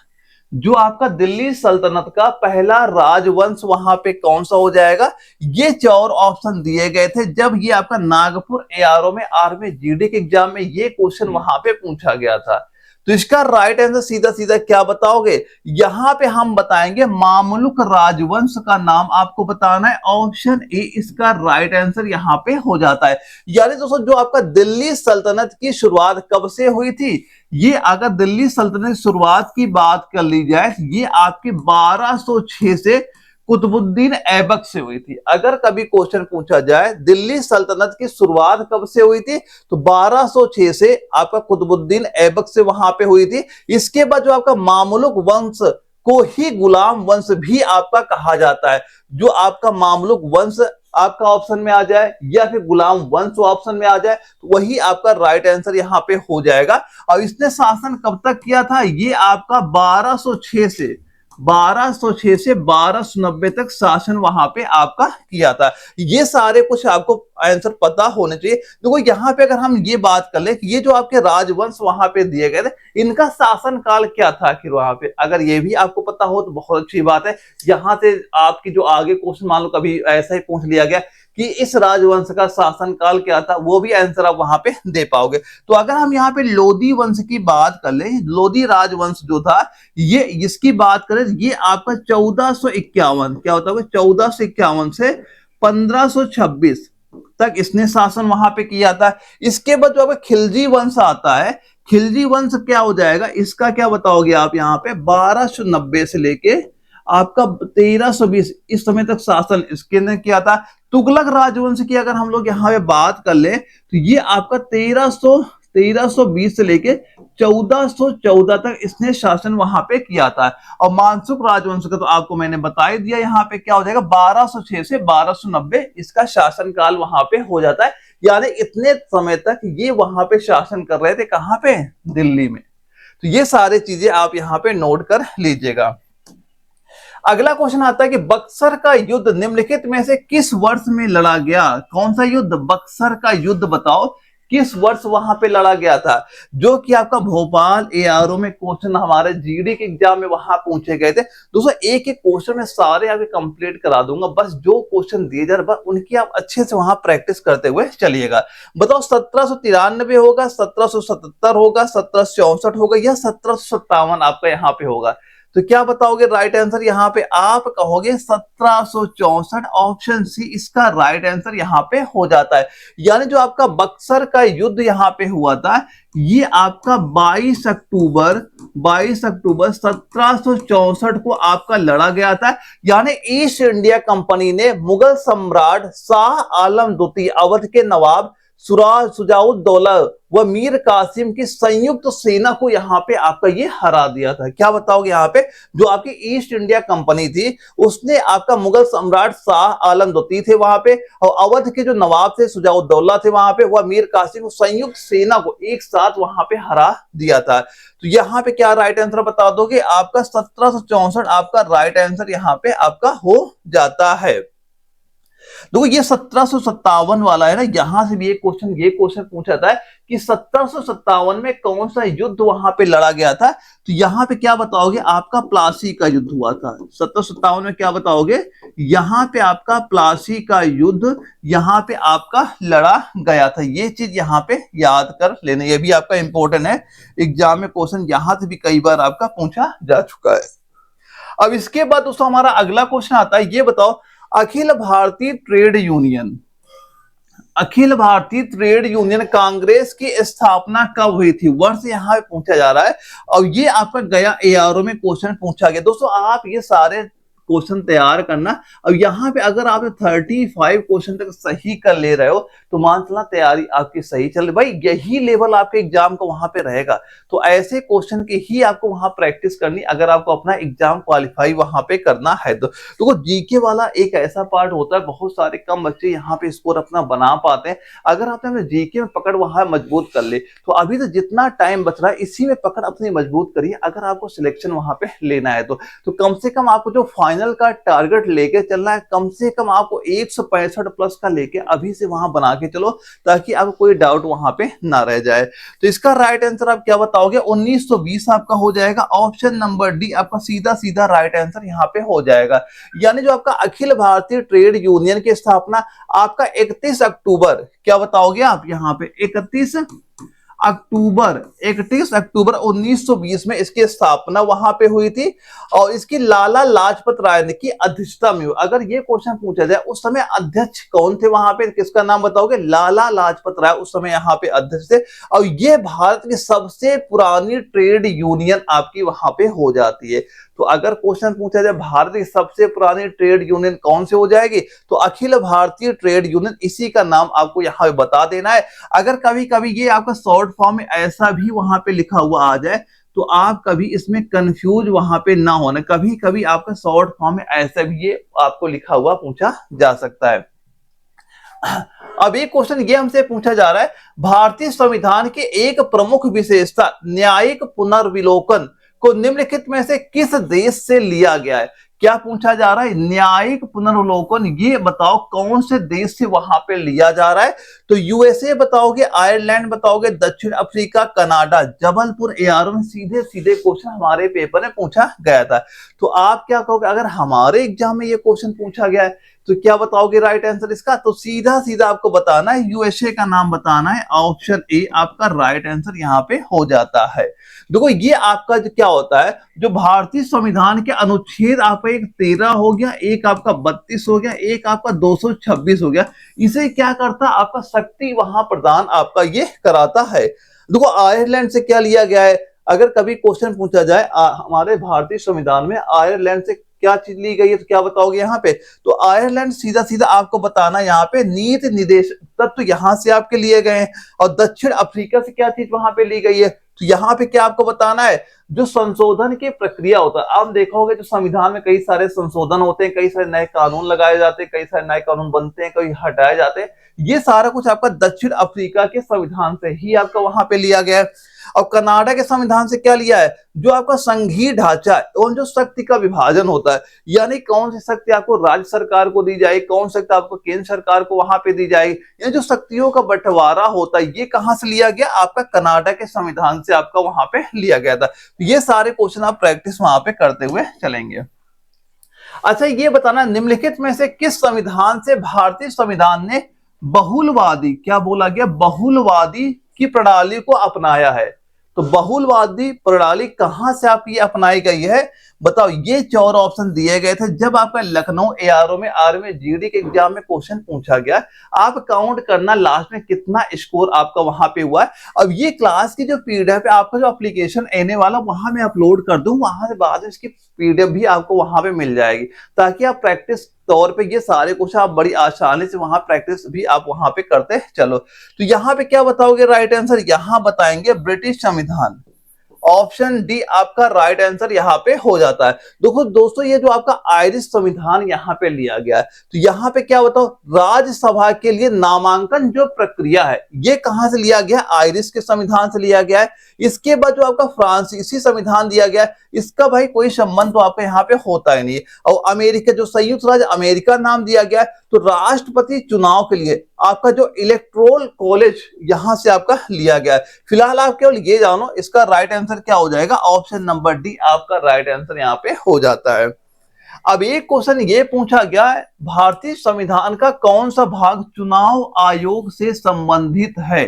जो आपका दिल्ली सल्तनत का पहला राजवंश वहां पे कौन सा हो जाएगा? ये 4 ऑप्शन दिए गए थे जब ये आपका नागपुर एआरओ में आर्मी जीडी के एग्जाम में ये क्वेश्चन वहां पे पूछा गया था। तो इसका राइट आंसर सीधा सीधा क्या बताओगे? यहां पे हम बताएंगे मामलुक राजवंश का नाम आपको बताना है। ऑप्शन ए इसका राइट आंसर यहां पे हो जाता है। यानी दोस्तों जो आपका दिल्ली सल्तनत की शुरुआत कब से हुई थी? ये अगर दिल्ली सल्तनत की शुरुआत की बात कर ली जाए, ये आपकी 1206 से कुतुबुद्दीन ऐबक से हुई थी। अगर कभी क्वेश्चन पूछा जाए दिल्ली सल्तनत की शुरुआत कब से हुई थी, तो 1206 से आपका कुतुबुद्दीन ऐबक से वहां पे हुई थी। इसके बाद जो आपका मामलुक वंश को ही गुलाम वंश भी आपका कहा जाता है। जो आपका मामलुक वंश आपका ऑप्शन में आ जाए या फिर गुलाम वंश ऑप्शन में आ जाए, तो वही आपका राइट आंसर यहाँ पे हो जाएगा। और इसने शासन कब तक किया था? ये आपका 1206 से 1290 तक शासन वहां पे आपका किया था। ये सारे कुछ आपको आंसर पता होने चाहिए। देखो यहाँ पे अगर हम ये बात कर ले कि ये जो आपके राजवंश वहां पे दिए गए थे, इनका शासन काल क्या था आखिर वहां पे, अगर ये भी आपको पता हो तो बहुत अच्छी बात है। यहाँ से आपकी जो आगे क्वेश्चन मान लो कभी ऐसा ही पूछ लिया गया कि इस राजवंश का शासन काल क्या था, वो भी आंसर आप वहां पे दे पाओगे। तो अगर हम यहाँ पे लोदी वंश की बात कर ले, लोदी राजवंश जो था, ये इसकी बात करें, ये आपका 1451, क्या होता है 1451 से 1526 तक इसने शासन वहां पे किया था। इसके बाद जो आपका खिलजी वंश आता है, खिलजी वंश क्या हो जाएगा? इसका क्या बताओगे आप यहाँ पे? 1290 से लेके आपका 1320 इस समय तक शासन इसके अंदर किया था। तुगलक राजवंश की अगर हम लोग यहाँ पे बात कर ले तो ये आपका 1320 से लेके 1414 तक इसने शासन वहां पे किया था। और मानसुख राजवंश का तो आपको मैंने बता ही दिया, यहाँ पे क्या हो जाएगा 1206 से 1290 इसका शासन काल वहां पे हो जाता है। यानी इतने समय तक ये वहां पे शासन कर रहे थे, कहां पे, दिल्ली में। तो ये सारी चीजें आप यहाँ पे नोट कर लीजिएगा। अगला क्वेश्चन आता है कि बक्सर का युद्ध निम्नलिखित में से किस वर्ष में लड़ा गया। कौन सा युद्ध, बक्सर का युद्ध बताओ किस वर्ष वहां पे लड़ा गया था। जो कि आपका भोपाल एआरओ में क्वेश्चन हमारे जीडी के एग्जाम में वहां पूछे गए थे। दोस्तों एक एक क्वेश्चन में सारे आपके कंप्लीट करा दूंगा, बस जो क्वेश्चन दिए जा रहे उनकी आप अच्छे से वहां प्रैक्टिस करते हुए चलिएगा। बताओ 1793 होगा, 1777 होगा, 1764 होगा या 1757 आपका यहाँ पे होगा। तो क्या बताओगे राइट आंसर, यहाँ पे आप कहोगे 1764, ऑप्शन सी इसका राइट आंसर यहाँ पे हो जाता है। यानी जो आपका बक्सर का युद्ध यहाँ पे हुआ था ये आपका 22 अक्टूबर 1764 को आपका लड़ा गया था। यानी ईस्ट इंडिया कंपनी ने मुगल सम्राट शाह आलम द्वितीय, अवध के नवाब सुजाउद्दौला व मीर कासिम की संयुक्त सेना को यहाँ पे आपका ये हरा दिया था। क्या बताओगे यहाँ पे, जो आपकी ईस्ट इंडिया कंपनी थी उसने आपका मुगल सम्राट शाह आलम द्वितीय थे वहां पे, और अवध के जो नवाब थे सुजाउद्दौला थे वहां पे, वह मीर कासिम संयुक्त सेना को एक साथ वहां पे हरा दिया था। तो यहाँ पे क्या राइट आंसर बता दोगे, आपका 1764 आपका राइट आंसर यहाँ पे आपका हो जाता है। देखो ये 1757 वाला है ना, यहां से भी एक क्वेश्चन ये क्वेश्चन पूछा था कि 1757 में कौन सा युद्ध वहां पे लड़ा गया था। तो यहाँ पे क्या बताओगे, आपका प्लासी का युद्ध हुआ था। 1757 में क्या बताओगे, यहाँ पे आपका प्लासी का युद्ध यहाँ पे आपका लड़ा गया था। ये चीज यहाँ पे याद कर लेना, ये भी आपका इंपॉर्टेंट है, एग्जाम में क्वेश्चन यहां से भी कई बार आपका पूछा जा चुका है। अब इसके बाद दोस्तों हमारा अगला क्वेश्चन आता है, ये बताओ Akhil Bharatiya trade union, Akhil Bharatiya trade union Congress की स्थापना कब हुई थी, वर्ष यहाँ पे पूछा जा रहा है। और ये आपका गया एआरओ में क्वेश्चन पूछा गया। दोस्तों आप ये सारे क्वेश्चन तैयार करना, और यहाँ पे अगर आप 35 क्वेश्चन तक सही कर ले रहे हो तो मान चलना तैयारी आपकी सही चल रही। भाई यही लेवल आपके एग्जाम को वहां पे रहेगा, तो ऐसे क्वेश्चन की ही आपको वहां प्रैक्टिस करनी अगर आपको अपना एग्जाम क्वालिफाई वहां पे करना है। तो जीके वाला एक ऐसा पार्ट होता है, बहुत सारे कम बच्चे यहाँ पे स्कोर अपना बना पाते हैं। अगर आपने अपने जीके में पकड़ वहां मजबूत कर ले तो अभी तो जितना टाइम बच रहा है इसी में पकड़ अपनी मजबूत करिए, अगर आपको सिलेक्शन वहां पे लेना है तो कम से कम आपको जो फाइनल का टारगेट लेके चलना है, कम से कम आपको 165 प्लस का लेके अभी से वहां बना के चलो, ताकि आपको कोई डाउट वहां पे ना रह जाए। तो इसका राइट आंसर आप क्या बताओगे, 1920 आपका हो जाएगा। ऑप्शन नंबर डी आपका सीधा सीधा राइट आंसर यहाँ पे हो जाएगा। यानी जो आपका अखिल भारतीय ट्रेड यूनियन की स्थापना आपका 31 अक्टूबर, क्या बताओगे आप यहाँ पे 31 अक्टूबर 1920 में इसकी स्थापना वहां पे हुई थी, और इसकी लाला लाजपत राय ने की अध्यक्षता में हुई। अगर ये क्वेश्चन पूछा जाए उस समय अध्यक्ष कौन थे वहां पे, किसका नाम बताओगे, लाला लाजपत राय उस समय यहाँ पे अध्यक्ष थे। और ये भारत की सबसे पुरानी ट्रेड यूनियन आपकी वहां पे हो जाती है। तो अगर क्वेश्चन पूछा जाए भारत की सबसे पुरानी ट्रेड यूनियन कौन से हो जाएगी, तो अखिल भारतीय ट्रेड यूनियन, इसी का नाम आपको यहाँ पे बता देना है। अगर कभी कभी ये आपका शॉर्ट फॉर्म में ऐसा भी वहां पे लिखा हुआ आ जाए तो आप कभी इसमें कंफ्यूज वहां पे ना होना, कभी कभी आपका शॉर्ट फॉर्म में ऐसा भी ये आपको लिखा हुआ पूछा जा सकता है। अब एक क्वेश्चन ये हमसे पूछा जा रहा है, भारतीय संविधान की एक प्रमुख विशेषता न्यायिक पुनर्विलोकन को निम्नलिखित में से किस देश से लिया गया है। क्या पूछा जा रहा है, न्यायिक पुनर्विलोकन, ये बताओ कौन से देश से वहां पे लिया जा रहा है। तो यूएसए बताओगे, आयरलैंड बताओगे, दक्षिण अफ्रीका, कनाडा। जबलपुर एआरओ में सीधे सीधे क्वेश्चन हमारे पेपर में पूछा गया था। तो आप क्या कहोगे, अगर हमारे एग्जाम में ये क्वेश्चन पूछा गया है तो क्या बताओगे राइट आंसर इसका, तो सीधा सीधा आपको बताना है, यूएसए का नाम बताना है। ऑप्शन ए आपका राइट आंसर यहाँ पे हो जाता है। देखो ये आपका जो क्या होता है, जो भारतीय संविधान के अनुच्छेद आपका एक 13 हो गया, एक आपका 32 हो गया, एक आपका 226 हो गया, इसे क्या करता है, आपका शक्ति वहां प्रदान आपका ये कराता है। देखो आयरलैंड से क्या लिया गया है, अगर कभी क्वेश्चन पूछा जाए हमारे भारतीय संविधान में आयरलैंड से क्या चीज ली गई है, तो क्या बताओगे यहाँ पे? तो आयरलैंड सीधा सीधा आपको बताना यहाँ पे नीति निर्देश तत्व यहाँ से आपके लिए गए हैं। और दक्षिण अफ्रीका से क्या चीज वहां पे ली गई है, तो यहाँ पे क्या आपको बताना है, जो संशोधन की प्रक्रिया होता है। आप देखोगे जो संविधान में कई सारे संशोधन होते हैं, कई सारे नए कानून लगाए जाते हैं, कई सारे नए कानून बनते हैं, कई हटाए जाते हैं, ये सारा कुछ आपका दक्षिण अफ्रीका के संविधान से ही आपका वहां पे लिया गया है। और कनाडा के संविधान से क्या लिया है, जो आपका संघीय ढांचा है और जो शक्ति का विभाजन होता है, यानी कौन सी शक्ति आपको राज्य सरकार को दी जाएगी, कौन सी शक्ति आपको केंद्र सरकार को वहां पे दी जाएगी, ये जो शक्तियों का बंटवारा होता है, ये कहां से लिया गया, आपका कनाडा के संविधान से आपका वहां पे लिया गया था। तो ये सारे क्वेश्चन आप प्रैक्टिस वहां पे करते हुए चलेंगे। अच्छा, ये बताना निम्नलिखित में से किस संविधान से भारतीय संविधान ने बहुलवादी, क्या बोला गया, बहुलवादी की प्रणाली को अपनाया है। तो बहुलवादी प्रणाली कहां से आपकी अपनाई गई है, बताओ। ये 4 ऑप्शन दिए गए थे जब आपका लखनऊ एआरओ में आर्मी जीडी के एग्जाम में क्वेश्चन पूछा गया। आप काउंट करना लास्ट में कितना स्कोर आपका वहां पे हुआ है। अब ये क्लास की जो पीडीएफ है, आपका जो एप्लीकेशन आने वाला वहां मैं अपलोड कर दूं, वहां से बाद में इसकी पीडीएफ भी आपको वहां पे मिल जाएगी, ताकि आप प्रैक्टिस तौर पे ये सारे क्वेश्चन आप बड़ी आसानी से वहां प्रैक्टिस भी आप वहां पे करते चलो। तो यहाँ पे क्या बताओगे राइट आंसर, यहां बताएंगे ब्रिटिश संविधान। ऑप्शन डी आपका राइट आंसर यहाँ पे हो जाता है। देखो दोस्तों, ये जो आपका आयरिश संविधान यहाँ पे लिया गया है, तो यहाँ पे क्या बताओ, राज्यसभा के लिए नामांकन जो प्रक्रिया है, ये कहां से लिया गया, आयरिश के संविधान से लिया गया है। इसके बाद जो आपका फ्रांसीसी संविधान दिया गया है, इसका भाई कोई संबंध तो आपके यहाँ पे होता ही नहीं। और अमेरिका, जो संयुक्त राज्य अमेरिका नाम दिया गया है, तो राष्ट्रपति चुनाव के लिए आपका जो इलेक्टोरल कॉलेज यहां से आपका लिया गया है। फिलहाल आप केवल ये जानो, इसका राइट आंसर क्या हो जाएगा, ऑप्शन नंबर डी आपका राइट आंसर यहाँ पे हो जाता है। अब एक क्वेश्चन ये पूछा गया है, भारतीय संविधान का कौन सा भाग चुनाव आयोग से संबंधित है।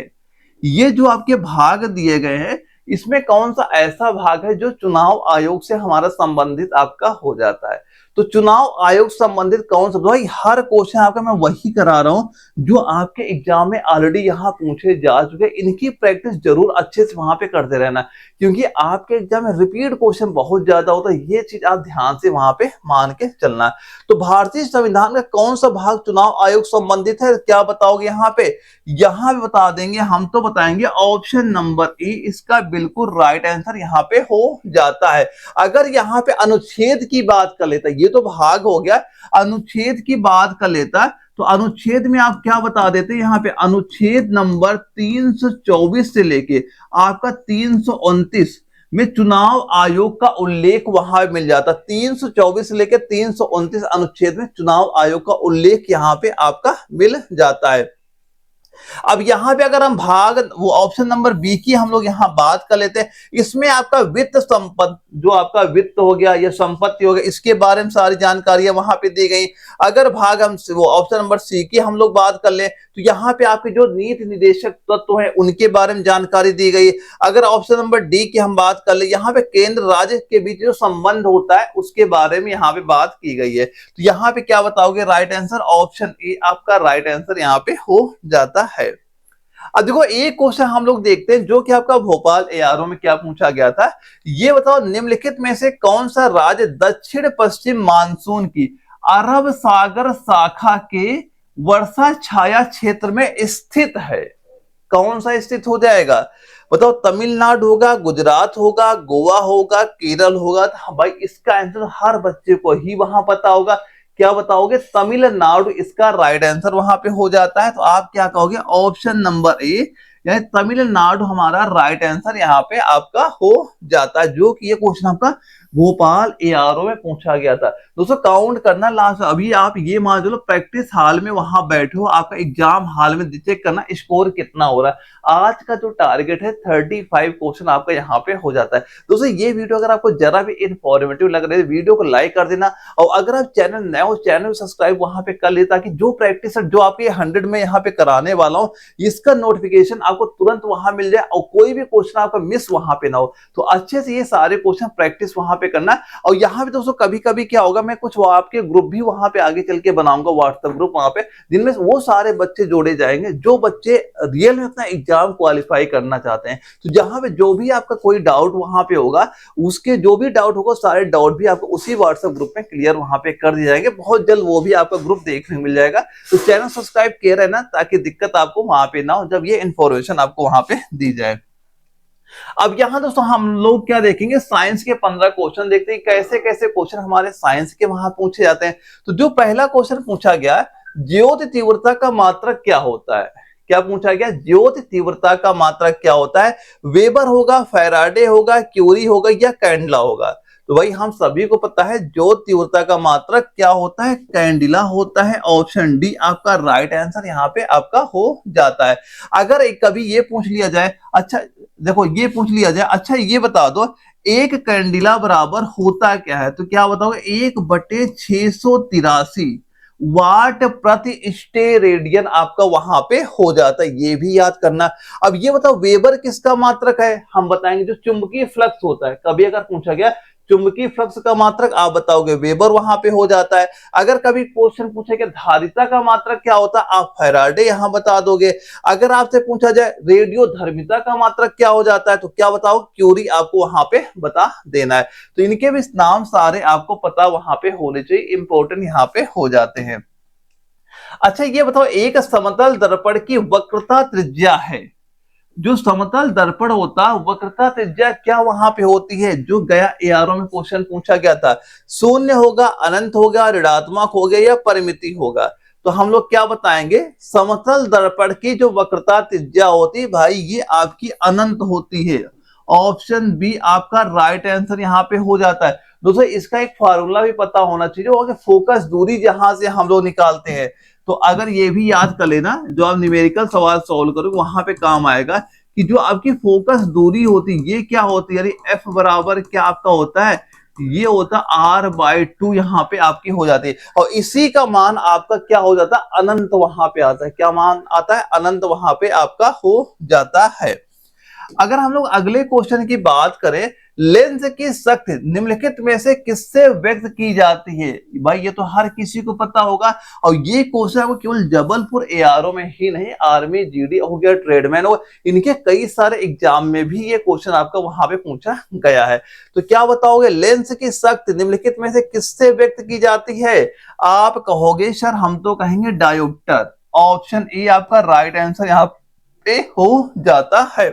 ये जो आपके भाग दिए गए हैं, इसमें कौन सा ऐसा भाग है जो चुनाव आयोग से हमारा संबंधित आपका हो जाता है। तो चुनाव आयोग संबंधित कौन सा, भाई हर क्वेश्चन आपका मैं वही करा रहा हूं जो आपके एग्जाम में ऑलरेडी यहाँ पूछे जा चुके। इनकी प्रैक्टिस जरूर अच्छे से वहां पे करते रहना, क्योंकि आपके एग्जाम में रिपीट क्वेश्चन बहुत ज्यादा होता है। ये चीज आप ध्यान से वहां पे मान के चलना। तो भारतीय संविधान का कौन सा भाग चुनाव आयोग संबंधित है, क्या बताओगे यहाँ पे, यहां पे बता देंगे हम, तो बताएंगे ऑप्शन नंबर ए इसका बिल्कुल राइट आंसर यहाँ पे हो जाता है। अगर यहाँ पे अनुच्छेद की बात कर लेता है, ये तो भाग हो गया, अनुच्छेद की बात कर लेता है, तो अनुच्छेद में आप क्या बता देते हैं, यहाँ पे अनुच्छेद नंबर 324 से लेके आपका 329 में चुनाव आयोग का उल्लेख वहां मिल जाता। 324 से लेकर 329 अनुच्छेद में चुनाव आयोग का उल्लेख यहाँ पे आपका मिल जाता है। अब यहां पे अगर हम भाग, वो ऑप्शन नंबर बी की हम लोग यहां बात कर लेते हैं, इसमें आपका वित्त संपत्ति, जो आपका वित्त हो गया या संपत्ति हो गया, इसके बारे में सारी जानकारियां वहां पे दी गई। अगर भाग हम वो ऑप्शन नंबर सी की हम लोग बात कर ले, तो यहाँ पे आपके जो नीति निदेशक तत्व हैं उनके बारे में जानकारी दी गई। अगर ऑप्शन नंबर डी की हम बात कर ले, यहाँ पे केंद्र राज्य के बीच जो संबंध होता है उसके बारे में यहाँ पे बात की गई है। तो यहाँ पे क्या बताओगे, राइट आंसर ऑप्शन ए आपका राइट आंसर यहाँ पे हो जाता है। अब देखो एक क्वेश्चन हम लोग देखते हैं जो कि आपका भोपाल एआरओ में क्या पूछा गया था। ये बताओ निम्नलिखित में से कौन सा राज्य दक्षिण पश्चिम मानसून की अरब सागर शाखा के वर्षा छाया क्षेत्र में स्थित है। कौन सा स्थित हो जाएगा, बताओ। तमिलनाडु होगा, गुजरात होगा, गोवा होगा, केरल होगा। तो भाई इसका आंसर हर बच्चे को ही वहां पता होगा। क्या बताओगे, तमिलनाडु इसका राइट आंसर वहां पे हो जाता है। तो आप क्या कहोगे, ऑप्शन नंबर ए, यानी तमिलनाडु हमारा राइट आंसर यहाँ पे आपका हो जाता है, जो कि ये क्वेश्चन आपका भोपाल एआरओ में पूछा गया था। दोस्तों काउंट करना लास्ट, अभी आप ये मान लो प्रैक्टिस हाल में वहां बैठे हो, आपका एग्जाम हाल में चेक करना स्कोर कितना हो रहा है। आज का जो टारगेट है 35 क्वेश्चन आपका यहाँ पे हो जाता है। दोस्तों ये वीडियो अगर आपको जरा भी इंफॉर्मेटिव लग रहा है, वीडियो को लाइक कर देना, और अगर आप चैनल नए हो चैनल सब्सक्राइब वहां पे कर ले, ताकि जो प्रैक्टिस जो आपके 100 में यहाँ पे कराने वाला हूँ इसका नोटिफिकेशन आपको तुरंत वहां मिल जाए, और कोई भी क्वेश्चन आपका मिस वहां पे ना हो। तो अच्छे से ये सारे क्वेश्चन प्रैक्टिस वहां पे करना है। और यहाँ पे दोस्तों कभी कभी क्या होगा, मैं कुछ आपके ग्रुप भी वहां पे आगे चल के बनाऊंगा, व्हाट्सएप ग्रुप वहां पे, जिनमें वो सारे बच्चे जोड़े जाएंगे जो बच्चे रियल में अपना एग्जाम क्वालिफाई करना चाहते हैं। तो जहां पे जो भी आपका कोई डाउट वहां पे होगा, उसके जो भी डाउट होगा सारे डाउट भी आपको उसी व्हाट्सएप ग्रुप में क्लियर वहां पे कर दिए जाएंगे। बहुत जल्द वो भी आपका ग्रुप देखने को मिल जाएगा। तो चैनल सब्सक्राइब किए रहना ताकि दिक्कत आपको वहां पे ना हो जब ये इंफॉर्मेशन आपको वहां पे दी जाए। अब यहां दोस्तों हम लोग क्या देखेंगे, साइंस के 15 क्वेश्चन देखते हैं कैसे कैसे क्वेश्चन हमारे साइंस के वहां पूछे जाते हैं। तो जो पहला क्वेश्चन पूछा गया, ज्योति तीव्रता का मात्रक क्या होता है? क्या पूछा गया? ज्योति तीव्रता का मात्रक क्या होता है? वेबर होगा, फैराडे होगा, क्यूरी होगा या कैंडला होगा? तो भाई हम सभी को पता है ज्योति तीव्रता का मात्रक क्या होता है, कैंडिला होता है। ऑप्शन डी आपका राइट आंसर यहाँ पे आपका हो जाता है। अगर कभी ये पूछ लिया जाए, अच्छा देखो ये पूछ लिया जाए, अच्छा ये बता दो एक कैंडिला बराबर होता क्या है, तो क्या बताओगे? 1/683 वाट प्रति स्टेरेडियन आपका वहां पे हो जाता है, ये भी याद करना। अब ये बताओ वेबर किसका मात्रक है? हम बताएंगे जो चुंबकीय फ्लक्स होता है। कभी अगर पूछा गया चुंबकीय फ्लक्स का मात्रक, आप बताओगे वेबर वहां पे हो जाता है। अगर कभी क्वेश्चन पूछे कि धारिता का मात्रक क्या होता है, आप फैराडे यहां बता दोगे। अगर आपसे पूछा जाए रेडियो धर्मिता का मात्रक क्या हो जाता है, तो क्या बताओ? क्यूरी आपको वहां पे बता देना है। तो इनके भी नाम सारे आपको पता वहां पे होने चाहिए, इंपॉर्टेंट यहाँ पे हो जाते हैं। अच्छा ये बताओ एक समतल दर्पण की वक्रता त्रिज्या है, जो समतल दर्पण होता है वक्रता त्रिज्या क्या वहां पे होती है? जो गया एआरओ में क्वेश्चन पूछा गया था, शून्य होगा, अनंत होगा, ऋणात्मक हो गया या परिमिति होगा? तो हम लोग क्या बताएंगे, समतल दर्पण की जो वक्रता त्रिज्या होती है भाई ये आपकी अनंत होती है। ऑप्शन बी आपका राइट आंसर यहाँ पे हो जाता है। दोस्तों इसका एक फार्मूला भी पता होना चाहिए, वो फोकस दूरी जहां से हम लोग निकालते हैं। तो अगर ये भी याद कर लेना, जो आप न्यूमेरिकल सवाल सॉल्व करोगे वहां पे काम आएगा कि जो आपकी फोकस दूरी होती है ये क्या होती है, यानी एफ बराबर क्या आपका होता है, ये होता है r/2 यहाँ पे आपकी हो जाती है। और इसी का मान आपका क्या हो जाता है, अनंत वहां पे आता है। क्या मान आता है? अनंत वहां पे आपका हो जाता है। अगर हम लोग अगले क्वेश्चन की बात करें, लेंस की शक्ति निम्नलिखित में से किससे व्यक्त की जाती है? भाई ये तो हर किसी को पता होगा। और ये क्वेश्चन आपको केवल जबलपुर एआरओ में ही नहीं, आर्मी, जीडी हो गया, ट्रेडमैन हो, इनके कई सारे एग्जाम में भी ये क्वेश्चन आपका वहां पे पूछा गया है। तो क्या बताओगे? लेंस की शक्ति निम्नलिखित में से किससे व्यक्त की जाती है? आप कहोगे सर हम तो कहेंगे डायोप्टर। ऑप्शन ए आपका राइट आंसर यहाँ पे हो जाता है।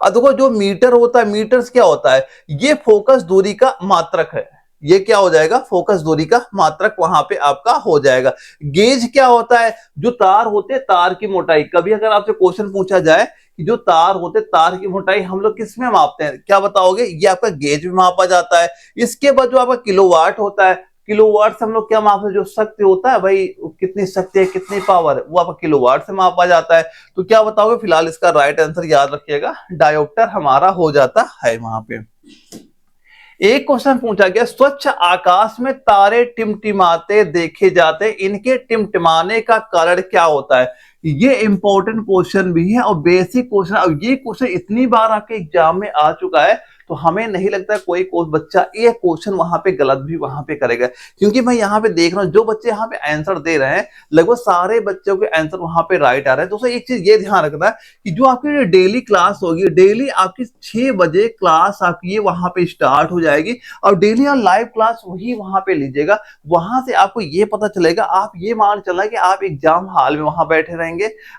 अब देखो जो मीटर होता है, मीटर्स क्या होता है, ये फोकस दूरी का मात्रक है। ये क्या हो जाएगा? फोकस दूरी का मात्रक वहां पे आपका हो जाएगा। गेज क्या होता है? जो तार होते हैं, तार की मोटाई। कभी अगर आपसे क्वेश्चन पूछा जाए कि जो तार होते, तार की मोटाई हम लोग किस में मापते हैं, क्या बताओगे? ये आपका गेज में मापा जाता है। इसके बाद जो आपका किलोवाट होता है, किलोवाट से हम लोग क्या मापते हैं? जो शक्ति होता है भाई, कितनी शक्ति है, कितनी पावर है, वो आपका किलोवाट से मापा जाता है। तो क्या बताओगे? फिलहाल इसका राइट आंसर याद रखिएगा, डायोप्टर हमारा हो जाता है वहां पे। एक क्वेश्चन पूछा गया, स्वच्छ आकाश में तारे टिमटिमाते देखे जाते, इनके टिमटिमाने का कारण क्या होता है? ये इंपॉर्टेंट क्वेश्चन भी है और बेसिक क्वेश्चन। अब ये क्वेश्चन इतनी बार आपके एग्जाम में आ चुका है तो हमें नहीं लगता है कोई बच्चा ये क्वेश्चन वहां पे गलत भी वहां पे करेगा, क्योंकि मैं यहाँ पे देख रहा हूँ जो बच्चे यहाँ पे आंसर दे रहे हैं लगभग सारे बच्चों के आंसर वहां पे राइट आ रहे हैं। दोस्तों एक चीज ये ध्यान रखना है कि जो आपकी डेली क्लास होगी, डेली आपकी 6 बजे क्लास आपकी ये वहां पे स्टार्ट हो जाएगी और डेली आप लाइव क्लास वही वहां पे लीजिएगा। वहां से आपको ये पता चलेगा, आप ये मान चला कि आप एग्जाम हॉल में वहां बैठे रहेंगे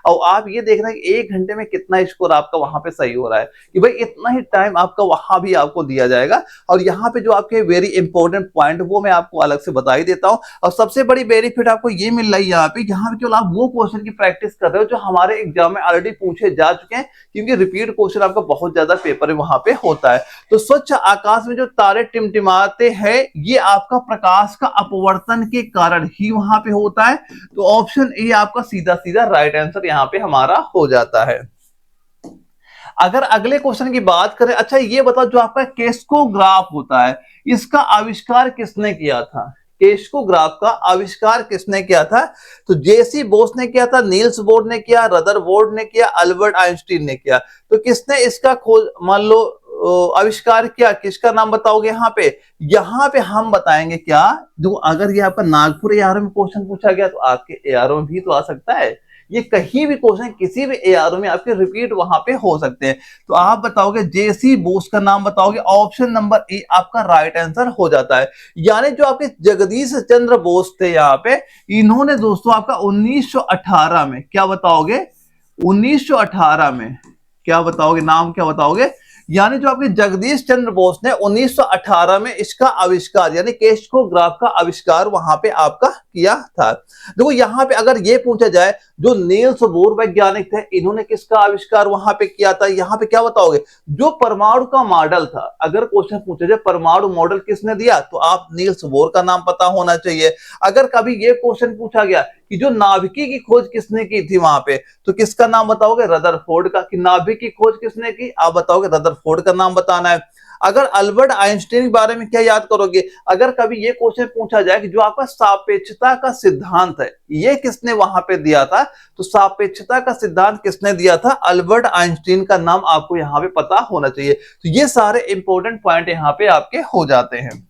और आप ये देखना कि 1 घंटे में कितना स्कोर आपका वहां पे सही हो रहा है, कि भाई इतना ही टाइम आपका वहां भी आपको दिया जाएगा। और यहाँ पे जो आपके वेरी इंपॉर्टेंट पॉइंट वो मैं आपको अलग से बता ही देता हूँ। और सबसे बड़ी बेनिफिट आपको ये मिल रही है यहाँ पे केवल आप वो क्वेश्चन की प्रैक्टिस कर रहे हो जो हमारे एग्जाम में ऑलरेडी पूछे जा चुके हैं, क्योंकि रिपीट क्वेश्चन आपका बहुत ज्यादा पेपर में वहां पे होता है। तो स्वच्छ आकाश में जो तारे टिमटिमाते हैं ये आपका प्रकाश का अपवर्तन के कारण ही वहां पे होता है। तो ऑप्शन ए आपका सीधा सीधा राइट आंसर यहाँ पे हमारा हो जाता है। अगर अगले क्वेश्चन की बात करें, अच्छा ये बताओ जो आपका केस्कोग्राफ होता है इसका आविष्कार किसने किया था? केस्कोग्राफ का आविष्कार किसने किया था? तो जेसी बोस ने किया था, नील्स बोर ने किया, रदरफोर्ड ने किया, अल्बर्ट आइंस्टीन ने किया। तो किसने इसका खोज मान लो आविष्कार किया, किसका नाम बताओगे यहाँ पे हम बताएंगे क्या, जो अगर ये आपका नागपुर एआरओ में क्वेश्चन पूछा गया तो आपके एआरओ में भी तो आ सकता है। ये कहीं भी क्वेश्चन किसी भी एआरओ में आपके रिपीट वहां पे हो सकते हैं। तो आप बताओगे जेसी बोस का नाम बताओगे, ऑप्शन नंबर ए आपका राइट आंसर हो जाता है। यानी जो आपके जगदीश चंद्र बोस थे यहाँ पे, इन्होंने दोस्तों आपका 1918 में, क्या बताओगे 1918 में, क्या बताओगे, नाम क्या बताओगे, यानी जो आपके जगदीश चंद्र बोस ने 1918 में इसका आविष्कार यानी केस्ट्रोग्राफ का आविष्कार वहां पे आपका किया था। देखो यहाँ पे अगर ये पूछा जाए जो नील्स बोर वैज्ञानिक थे, इन्होंने किसका आविष्कार वहां पे किया था, यहाँ पे क्या बताओगे, जो परमाणु का मॉडल था। अगर क्वेश्चन पूछा जाए परमाणु मॉडल किसने दिया, तो आप नील्स बोर का नाम पता होना चाहिए। अगर कभी ये क्वेश्चन पूछा गया कि जो नाभिकी की खोज किसने की थी वहां पे, तो किसका नाम बताओगे, रदरफोर्ड का। कि नाभिक की खोज किसने की, आप बताओगे रदरफोर्ड का नाम बताना है। अगर अल्बर्ट आइंस्टीन के बारे में क्या याद करोगे, अगर कभी ये क्वेश्चन पूछा जाए कि जो आपका सापेक्षता का सिद्धांत है ये किसने वहां पे दिया था, तो सापेक्षता का सिद्धांत किसने दिया था, अल्बर्ट आइंस्टीन का नाम आपको यहाँ पे पता होना चाहिए। तो ये सारे इंपॉर्टेंट पॉइंट यहाँ पे आपके हो जाते हैं।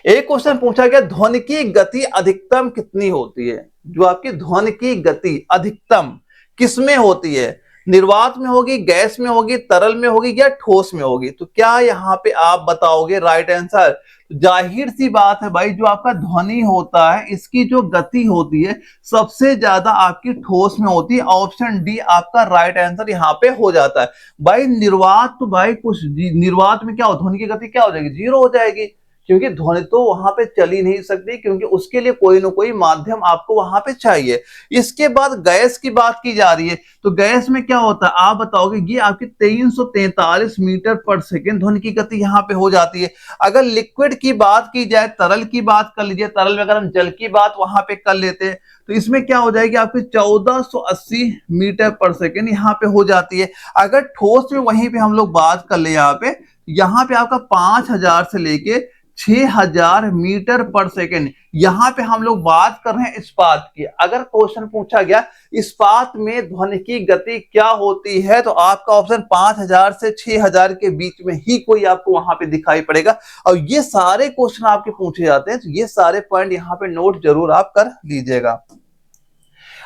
एक क्वेश्चन पूछा गया ध्वनि की गति अधिकतम कितनी होती है, जो आपकी ध्वनि की गति अधिकतम किसमें होती है, निर्वात में होगी, गैस में होगी, तरल में होगी या ठोस में होगी। तो क्या यहाँ पे आप बताओगे राइट आंसर। तो जाहिर सी बात है भाई, जो आपका ध्वनि होता है इसकी जो गति होती है सबसे ज्यादा आपकी ठोस में होती है। ऑप्शन डी आपका राइट आंसर यहाँ पे हो जाता है। भाई निर्वात तो भाई कुछ, निर्वात में क्या हो, ध्वनि की गति क्या हो जाएगी, जीरो हो जाएगी, क्योंकि ध्वनि तो वहां पे चल ही नहीं सकती, क्योंकि उसके लिए कोई ना कोई माध्यम आपको वहां पे चाहिए। इसके बाद गैस की बात की जा रही है, तो गैस में क्या होता है आप बताओगे, ये आपकी 343 मीटर पर सेकेंड ध्वनि की गति यहाँ पे हो जाती है। अगर लिक्विड की बात की जाए, तरल की बात कर लीजिए, तरल में अगर हम जल की बात वहां पे कर लेते हैं तो इसमें क्या हो जाएगी आपकी 1480 मीटर पर सेकेंड यहाँ पे हो जाती है। अगर ठोस में वहीं पे हम लोग बात कर ले, यहाँ पे आपका 5000 से लेके 6000 मीटर पर सेकेंड यहां पे हम लोग बात कर रहे हैं इस्पात की। अगर क्वेश्चन पूछा गया इस्पात में ध्वनि की गति क्या होती है, तो आपका ऑप्शन 5000 से 6000 के बीच में ही कोई आपको वहां पे दिखाई पड़ेगा। और ये सारे क्वेश्चन आपके पूछे जाते हैं, तो ये सारे पॉइंट यहाँ पे नोट जरूर आप कर लीजिएगा।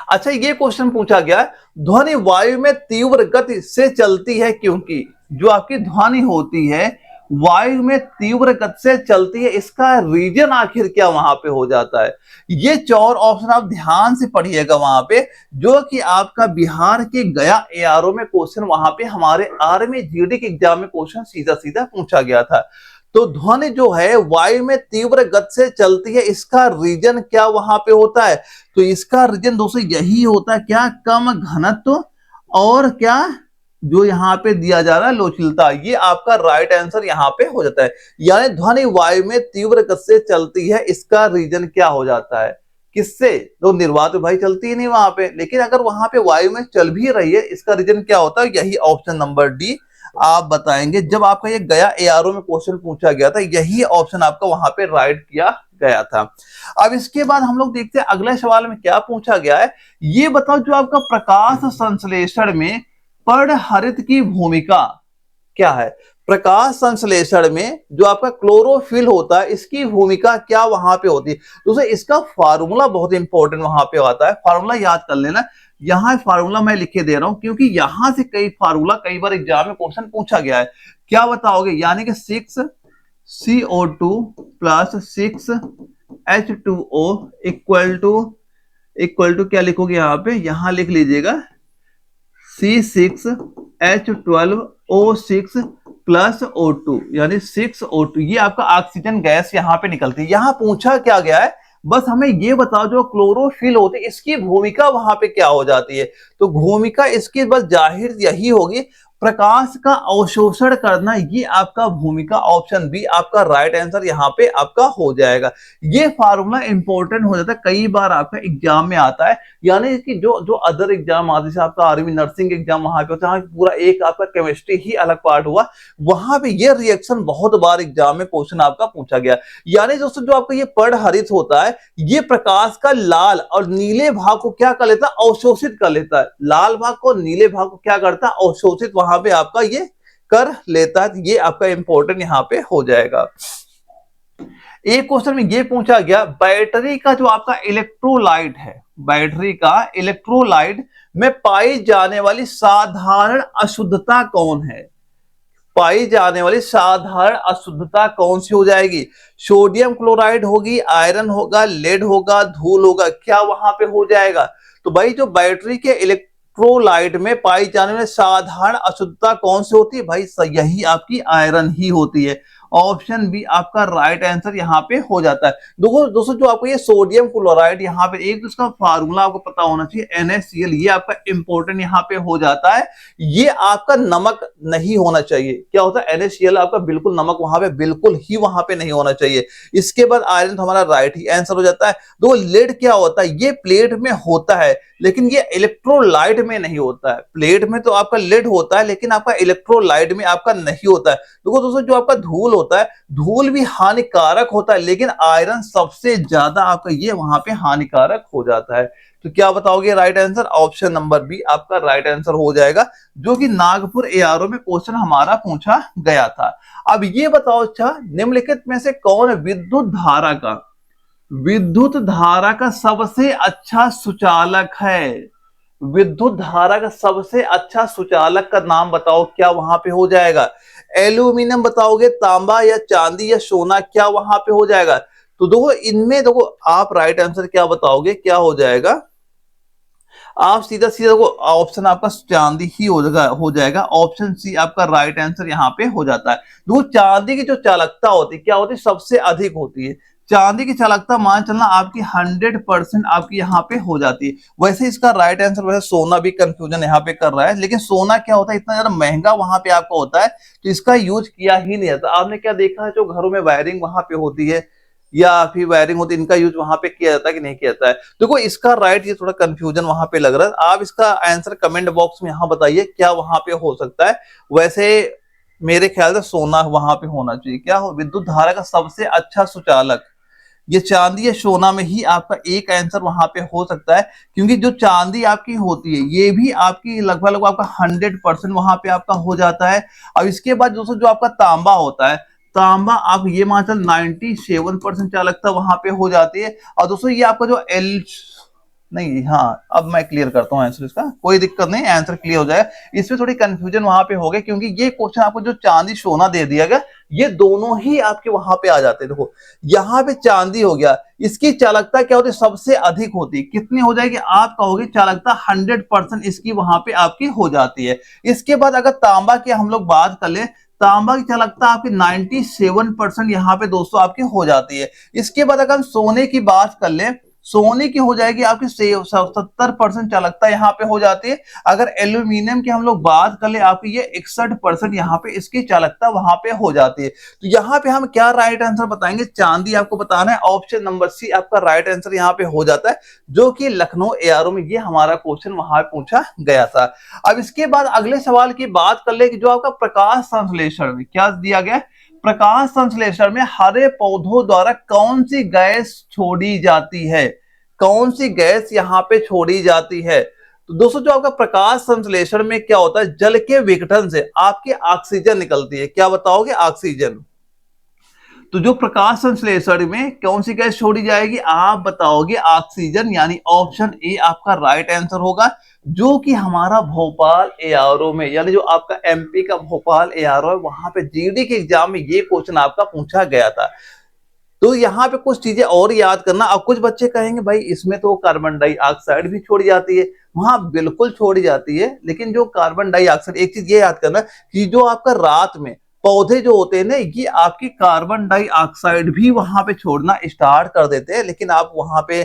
अच्छा, ये क्वेश्चन पूछा गया ध्वनि वायु में तीव्र गति से चलती है क्योंकि, जो आपकी ध्वनि होती है वायु में तीव्र गति से चलती है, इसका रीजन आखिर क्या वहां पे हो जाता है। ये 4 ऑप्शन आप ध्यान से पढ़िएगा वहां पे, जो कि आपका बिहार के गया एआरओ में क्वेश्चन वहां पे हमारे आर्मी जीडी के एग्जाम में क्वेश्चन सीधा सीधा पूछा गया था। तो ध्वनि जो है वायु में तीव्र गति से चलती है, इसका रीजन क्या वहां पे होता है, तो इसका रीजन दोस्तों यही होता है क्या, कम घनत्व और क्या जो यहाँ पे दिया जा रहा है लोचलता। ये आपका राइट आंसर यहाँ पे हो जाता है। यानी ध्वनि वायु में तीव्र गति से चलती है, इसका रीजन क्या हो जाता है, किससे, तो निर्वात भाई चलती ही नहीं वहां पे, लेकिन अगर वहां पे वायु में चल भी रही है, इसका रीजन क्या होता है, यही ऑप्शन नंबर डी आप बताएंगे। जब आपका ये गया एआरओ में क्वेश्चन पूछा गया था, यही ऑप्शन आपका वहां पे राइट किया गया था। अब इसके बाद हम लोग देखते हैं अगले सवाल में क्या पूछा गया है। ये बताओ जो आपका प्रकाश संश्लेषण में पर्णहरित की भूमिका क्या है। प्रकाश संश्लेषण में जो आपका क्लोरोफिल होता है, इसकी भूमिका क्या वहां पे होती है। दोस्तों इसका फार्मूला बहुत इंपॉर्टेंट वहां पे आता है, फार्मूला याद कर लेना। यहां फार्मूला मैं लिखे दे रहा हूं क्योंकि यहां से कई फार्मूला कई बार एग्जाम में क्वेश्चन पूछा गया है। क्या बताओगे, यानी कि 6CO2 plus 6H2O equal to क्या लिखोगे यहां लिख लीजिएगा C6H12O6 प्लस O2 यानी 6O2। ये आपका ऑक्सीजन गैस यहाँ पे निकलती है। यहाँ पूछा क्या गया है, बस हमें ये बताओ जो क्लोरोफिल होते हैं इसकी भूमिका वहां पे क्या हो जाती है। तो भूमिका इसकी बस जाहिर यही होगी, प्रकाश का अवशोषण करना, ये आपका भूमिका। ऑप्शन बी आपका राइट आंसर यहाँ पे आपका हो जाएगा। ये फार्मूला इंपॉर्टेंट हो जाता है, कई बार आपका एग्जाम में आता है। यानी कि जो अदर एग्जाम आते हैं, आपका आर्मी नर्सिंग एग्जाम वहां पे होता है, पूरा एक आपका केमिस्ट्री ही अलग पार्ट हुआ, वहां पे ये रिएक्शन बहुत बार एग्जाम में क्वेश्चन आपका पूछा गया। यानी दोस्तों जो आपका ये पर्णहरित होता है, ये प्रकाश का लाल और नीले भाग को क्या कर लेता है, अवशोषित कर लेता है। लाल भाग को नीले भाग को क्या करता है, अवशोषित वहां पे आपका ये कर लेता है। ये आपका इंपॉर्टेंट यहाँ पे हो जाएगा। एक क्वेश्चन में ये पूछा गया, बैटरी का जो आपका इलेक्ट्रोलाइट है, बैटरी का इलेक्ट्रोलाइट में पाई जाने वाली साधारण अशुद्धता कौन है? पाई जाने वाली साधारण अशुद्धता कौन सी हो जाएगी? सोडियम क्लोराइड होगी, आयरन होगा, लेड होगा, धूल होगा, क्या वहां पे हो जाएगा? तो भाई जो बैटरी के इलेक्ट्रोलाइट में पाई जाने वाली साधारण अशुद्धता कौन सी होती है? भाई यही आपकी आयरन ही होती है। ऑप्शन बी आपका राइट आंसर यहाँ पे हो जाता है। दोस्तों जो आपको ये सोडियम क्लोराइड यहाँ पे, एक तो इसका फार्मूला आपको पता होना चाहिए NaCl, ये आपका इंपॉर्टेंट यहाँ पे हो जाता है। ये आपका नमक नहीं होना चाहिए। क्या होता है? NaCl आपका बिल्कुल नमक वहां पे बिल्कुल ही वहां पे नहीं होना चाहिए। इसके बाद आयरन तो हमारा राइट ही आंसर हो जाता है। तो लेड क्या होता है? ये प्लेट में होता है लेकिन ये इलेक्ट्रोलाइट में नहीं होता है। प्लेट में तो आपका लेड होता है लेकिन आपका इलेक्ट्रोलाइट में आपका नहीं होता है। देखो दोस्तों जो आपका धूल होता है, धूल भी हानिकारक होता है लेकिन आयरन सबसे ज्यादा आपका ये वहां पे हानिकारक हो जाता है। तो क्या बताओगे right answer? Option number B आपका राइट आंसर हो जाएगा, जो कि नागपुर एआरओ में क्वेश्चन हमारा पूछा गया था। अब ये बताओ, अच्छा निम्नलिखित में से कौन विद्युत धारा का सबसे अच्छा सुचालक है? विद्युत धारा का सबसे अच्छा सुचालक का नाम बताओ, क्या वहां पे हो जाएगा? एल्यूमिनियम बताओगे, तांबा या चांदी या सोना, क्या वहां पे हो जाएगा? तो देखो इनमें, देखो आप राइट आंसर क्या बताओगे, क्या हो जाएगा? आप सीधा सीधा देखो ऑप्शन आपका चांदी ही हो जाएगा। ऑप्शन सी आपका राइट आंसर यहाँ पे हो जाता है। देखो चांदी की जो चालकता होती है, क्या होती है? सबसे अधिक होती है। चांदी की चालकता मान चलना आपकी 100% आपकी यहाँ पे हो जाती है। वैसे इसका राइट आंसर, वैसे सोना भी कंफ्यूजन यहाँ पे कर रहा है, लेकिन सोना क्या होता है, इतना ज्यादा महंगा वहां पे आपको होता है तो इसका यूज किया ही नहीं जाता। आपने क्या देखा है, जो घरों में वायरिंग वहां पे होती है या फिर वायरिंग होती है, इनका यूज वहां पे किया जाता है कि नहीं किया जाता है? देखो इसका राइट, ये थोड़ा कंफ्यूजन वहां पे लग रहा है। आप इसका आंसर कमेंट बॉक्स में यहाँ बताइए क्या वहां पे हो सकता है। वैसे मेरे ख्याल से सोना वहां पे होना चाहिए। क्या हो? विद्युत धारा का सबसे अच्छा सुचालक ये चांदी या सोना में ही आपका एक आंसर वहां पे हो सकता है, क्योंकि जो चांदी आपकी होती है ये भी आपकी लगभग आपका 100% वहां पे आपका हो जाता है। अब इसके बाद दोस्तों जो आपका तांबा होता है, तांबा आप ये मान चल 97% चालकता वहां पे हो जाती है। और दोस्तों ये आपका जो एल नहीं, हाँ अब मैं क्लियर करता हूँ आंसर इसका, कोई दिक्कत नहीं, आंसर क्लियर हो जाएगा। इसमें थोड़ी कंफ्यूजन वहां पे हो गई क्योंकि ये क्वेश्चन आपको जो चांदी सोना दे दिया गया, ये दोनों ही आपके वहां पे आ जाते हैं। देखो यहाँ पे चांदी हो गया, इसकी चालकता क्या होती है? सबसे अधिक होती है। कितनी हो जाएगी? आप कहोगे चालकता 100% इसकी वहां पे आपकी हो जाती है। इसके बाद अगर तांबा की हम लोग बात कर ले, तांबा की चालकता आपकी 97% यहाँ पे दोस्तों आपकी हो जाती है। इसके बाद अगर हम सोने की बात कर ले, सोने की हो जाएगी आपकी 70% चालकता यहाँ पे हो जाती है। अगर एल्यूमिनियम की हम लोग बात कर ले, आपकी ये 61% यहाँ पे इसकी चालकता वहां पे हो जाती है। तो यहाँ पे हम क्या राइट आंसर बताएंगे? चांदी आपको बताना है। ऑप्शन नंबर सी आपका राइट आंसर यहाँ पे हो जाता है, जो कि लखनऊ एआरओ में ये हमारा क्वेश्चन वहां पूछा गया था। अब इसके बाद अगले सवाल की बात कर ले कि जो आपका प्रकाश संश्लेषण में क्या दिया गया? प्रकाश संश्लेषण में हरे पौधों द्वारा कौन सी गैस छोड़ी जाती है? कौन सी गैस यहाँ पे छोड़ी जाती है? तो दोस्तों जो आपका प्रकाश संश्लेषण में क्या होता है, जल के विघटन से आपकी ऑक्सीजन निकलती है। क्या बताओगे? ऑक्सीजन। तो जो प्रकाश संश्लेषण में कौन सी गैस छोड़ी जाएगी? आप बताओगे ऑक्सीजन, यानी ऑप्शन ए आपका राइट आंसर होगा, जो कि हमारा भोपाल एआरओ में, यानी जो आपका एमपी का भोपाल एआरओ है, वहां पे जीडी के एग्जाम में ये क्वेश्चन आपका पूछा गया था। तो यहाँ पे कुछ चीजें और याद करना। अब कुछ बच्चे कहेंगे भाई इसमें तो कार्बन डाइऑक्साइड भी छोड़ी जाती है। वहां बिल्कुल छोड़ी जाती है, लेकिन जो कार्बन डाइऑक्साइड, एक चीज ये याद करना कि जो आपका रात में पौधे जो होते हैं ना, ये आपकी कार्बन डाइऑक्साइड भी वहां पे छोड़ना स्टार्ट कर देते हैं। लेकिन आप वहां पे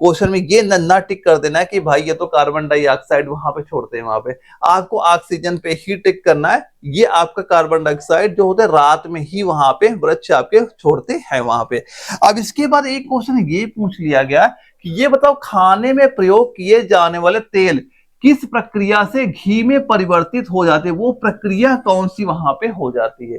क्वेश्चन में ये ना टिक कर देना है कि भाई ये तो कार्बन डाइऑक्साइड वहां पे छोड़ते हैं। वहां पे आपको ऑक्सीजन पे ही टिक करना है। ये आपका कार्बन डाइऑक्साइड जो होता है रात में ही वहां पे वृक्ष आपके छोड़ते हैं वहां पे। अब इसके बाद एक क्वेश्चन ये पूछ लिया गया कि ये बताओ खाने में प्रयोग किए जाने वाले तेल किस प्रक्रिया से घी में परिवर्तित हो जाते हैं? वो प्रक्रिया कौन सी वहां पे हो जाती है?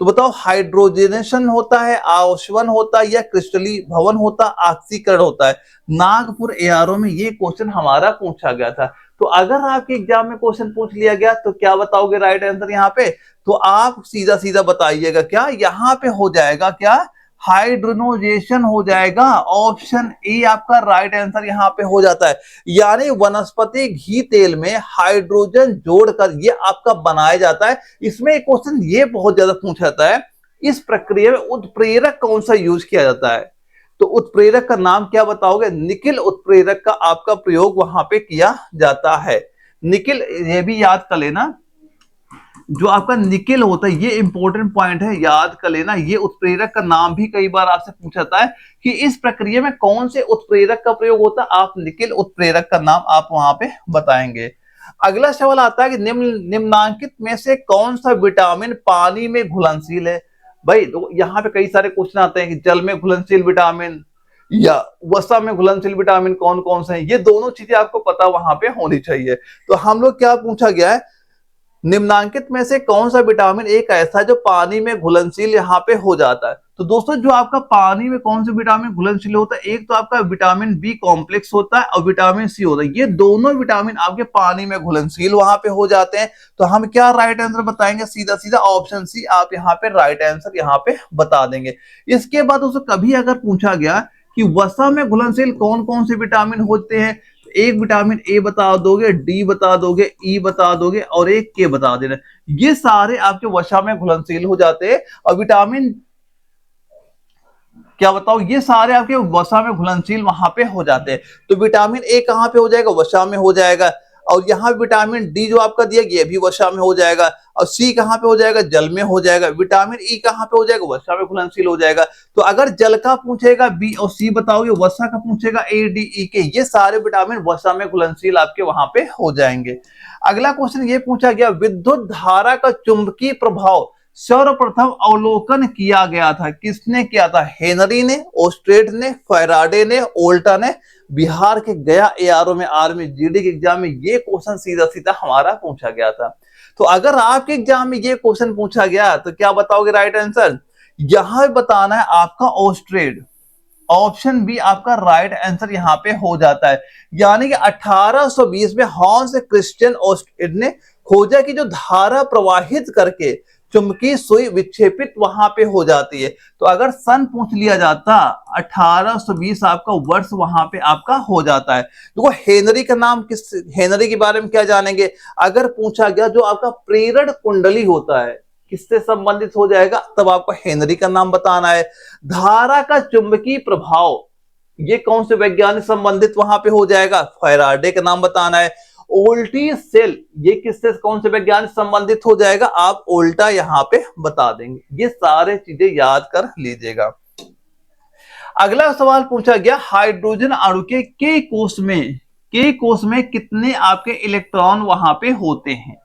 तो बताओ हाइड्रोजनेशन होता है, आश्वन होता है, या क्रिस्टलीभवन होता, ऑक्सीकरण होता है? नागपुर एआरओ में ये क्वेश्चन हमारा पूछा गया था। तो अगर आपके एग्जाम में क्वेश्चन पूछ लिया गया तो क्या बताओगे राइट आंसर यहाँ पे? तो आप सीधा सीधा बताइएगा क्या यहाँ पे हो जाएगा, क्या हाइड्रोजनेशन हो जाएगा। ऑप्शन ए आपका राइट आंसर यहाँ पे हो जाता है। यानी वनस्पति घी तेल में हाइड्रोजन जोड़कर ये आपका बनाया जाता है। इसमें एक क्वेश्चन ये बहुत ज्यादा पूछा जाता है, इस प्रक्रिया में उत्प्रेरक कौन सा यूज किया जाता है? तो उत्प्रेरक का नाम क्या बताओगे? निकिल उत्प्रेरक का आपका प्रयोग वहां पे किया जाता है। निकिल, ये भी याद कर लेना, जो आपका निकेल होता है, ये इंपॉर्टेंट पॉइंट है, याद कर लेना। ये उत्प्रेरक का नाम भी कई बार आपसे पूछा जाता है कि इस प्रक्रिया में कौन से उत्प्रेरक का प्रयोग होता है, आप निकेल उत्प्रेरक का नाम आप वहां पे बताएंगे। अगला सवाल आता है कि निम्नांकित में से कौन सा विटामिन पानी में घुलनशील है? भाई तो यहाँ पे कई सारे क्वेश्चन आते हैं कि जल में घुलनशील विटामिन या वसा में घुलनशील विटामिन कौन कौन से हैं। ये दोनों चीजें आपको पता वहां पे होनी चाहिए। तो हम लोग क्या पूछा गया है, निम्नांकित में से कौन सा विटामिन एक ऐसा जो पानी में घुलनशील यहाँ पे हो जाता है? तो दोस्तों जो आपका पानी में कौन सा विटामिन घुलनशील होता है, एक तो आपका विटामिन बी कॉम्प्लेक्स होता है और विटामिन सी होता है। ये दोनों विटामिन आपके पानी में घुलनशील वहां पे हो जाते हैं। तो हम क्या राइट आंसर बताएंगे? सीधा सीधा ऑप्शन सी आप यहाँ पे राइट आंसर यहाँ पे बता देंगे। इसके बाद उससे कभी अगर पूछा गया कि वसा में घुलनशील कौन कौन से विटामिन होते हैं, एक विटामिन ए बता दोगे, डी बता दोगे, ई बता दोगे और एक के बता देना। ये सारे आपके वसा में घुलनशील हो जाते हैं। और विटामिन क्या बताओ, ये सारे आपके वसा में घुलनशील वहां पे हो जाते हैं। तो विटामिन ए कहां पे हो जाएगा? वसा में हो जाएगा। और यहाँ विटामिन डी जो आपका दिया ये भी वसा में हो जाएगा। और सी कहां पे हो जाएगा? जल में हो जाएगा। विटामिन ई कहां पे हो जाएगा? वसा में घुलनशील हो जाएगा। तो अगर जल का पूछेगा बी और सी बताओगे, वसा का पूछेगा ए डी ई के, ये सारे विटामिन वसा में घुलनशील आपके वहां पे हो जाएंगे। अगला क्वेश्चन ये पूछा गया, विद्युत धारा का चुंबकीय प्रभाव सर्वप्रथम अवलोकन किया गया था, किसने किया था? हेनरी ने, ओस्ट्रेड ने, फैराडे ने, ओल्टा ने। बिहार के गया एआरओ में आर्मी जीडी के एग्जाम में ये क्वेश्चन सीधा सीधा हमारा पूछा गया था। तो अगर आपके एग्जाम में ये क्वेश्चन पूछा गया तो क्या बताओगे राइट आंसर? यहां बताना है आपका ओस्ट्रेड। ऑप्शन बी आपका राइट आंसर यहां पे हो जाता है। यानी कि 1820 में हॉन्स क्रिश्चियन ओस्ट्रेड ने खोजा कि जो धारा प्रवाहित करके चुंबकीय सुई विक्षेपित वहां पे हो जाती है। तो अगर सन पूछ लिया जाता 1820 आपका वर्ष वहां पे आपका हो जाता है। देखो हेनरी का नाम किस, हेनरी के बारे में क्या जानेंगे? अगर पूछा गया जो आपका प्रेरण कुंडली होता है किससे संबंधित हो जाएगा, तब आपको हेनरी का नाम बताना है। धारा का चुंबकीय प्रभाव ये कौन से वैज्ञानिक संबंधित वहां पे हो जाएगा? फैराडे का नाम बताना है। ओल्टी सेल ये किससे कौन से वैज्ञानिक संबंधित हो जाएगा? आप ओल्टा यहां पे बता देंगे। ये सारे चीजें याद कर लीजिएगा। अगला सवाल पूछा गया, हाइड्रोजन अणु के कोष में कितने आपके इलेक्ट्रॉन वहां पे होते हैं?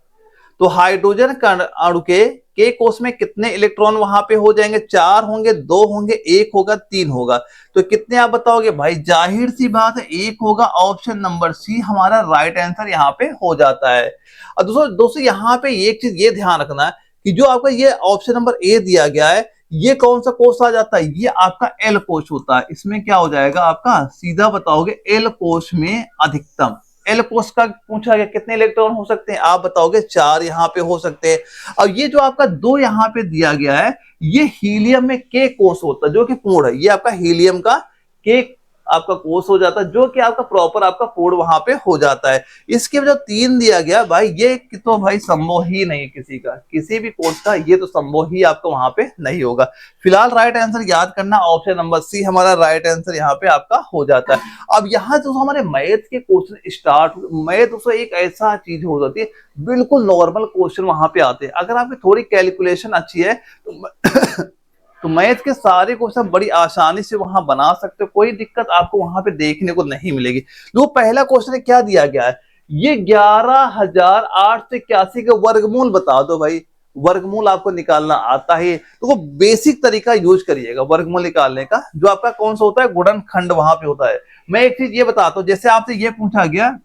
तो हाइड्रोजन अणु के कोष में कितने इलेक्ट्रॉन वहां पे हो जाएंगे? 4 होंगे, 2 होंगे, 1 होगा, 3 होगा। तो कितने आप बताओगे? भाई जाहिर सी बात है 1 होगा। ऑप्शन नंबर सी हमारा राइट आंसर यहाँ पे हो जाता है। और दोस्तों यहाँ पे एक चीज ये ध्यान रखना है कि जो आपका ये ऑप्शन नंबर ए दिया गया है, ये कौन सा कोष आ जाता है? ये आपका एल कोष होता है। इसमें क्या हो जाएगा आपका? सीधा बताओगे एल कोष में अधिकतम। एल कोष का पूछा गया कितने इलेक्ट्रॉन हो सकते हैं, आप बताओगे 4 यहाँ पे हो सकते हैं। और ये जो आपका 2 यहाँ पे दिया गया है, ये हीलियम में के कोष होता है जो कि पूर्ण है। ये आपका हीलियम का के आपका कोष हो जाता है जो कि आपका प्रॉपर आपका पूर्ण वहां पे हो जाता है। इसके जो 3 दिया गया भाई, ये तो भाई संभव ही नहीं किसी का, किसी भी कोष का ये तो संभव ही आपका वहां पे नहीं होगा। फिलहाल राइट आंसर याद करना, ऑप्शन नंबर सी हमारा राइट आंसर यहाँ पे आपका हो जाता है। अब यहाँ जो हमारे मैथ के क्वेश्चन स्टार्ट, मैथ दोस्तों एक ऐसा चीज हो जाती है, बिल्कुल नॉर्मल क्वेश्चन वहां पे आते हैं। अगर आपकी थोड़ी कैलकुलेशन अच्छी है तो मैथ के सारे क्वेश्चन बड़ी आसानी से वहां बना सकते हो, कोई दिक्कत आपको वहां पे देखने को नहीं मिलेगी। तो पहला क्वेश्चन क्या दिया गया है? ये 11,881 का वर्गमूल बता दो भाई। वर्गमूल आपको निकालना आता है तो वो बेसिक तरीका यूज करिएगा वर्गमूल निकालने का, जो आपका कौन सा होता है? गुणनखंड वहां पे होता है। मैं एक चीज ये बताता हूं, जैसे आपसे ये पूछा गया,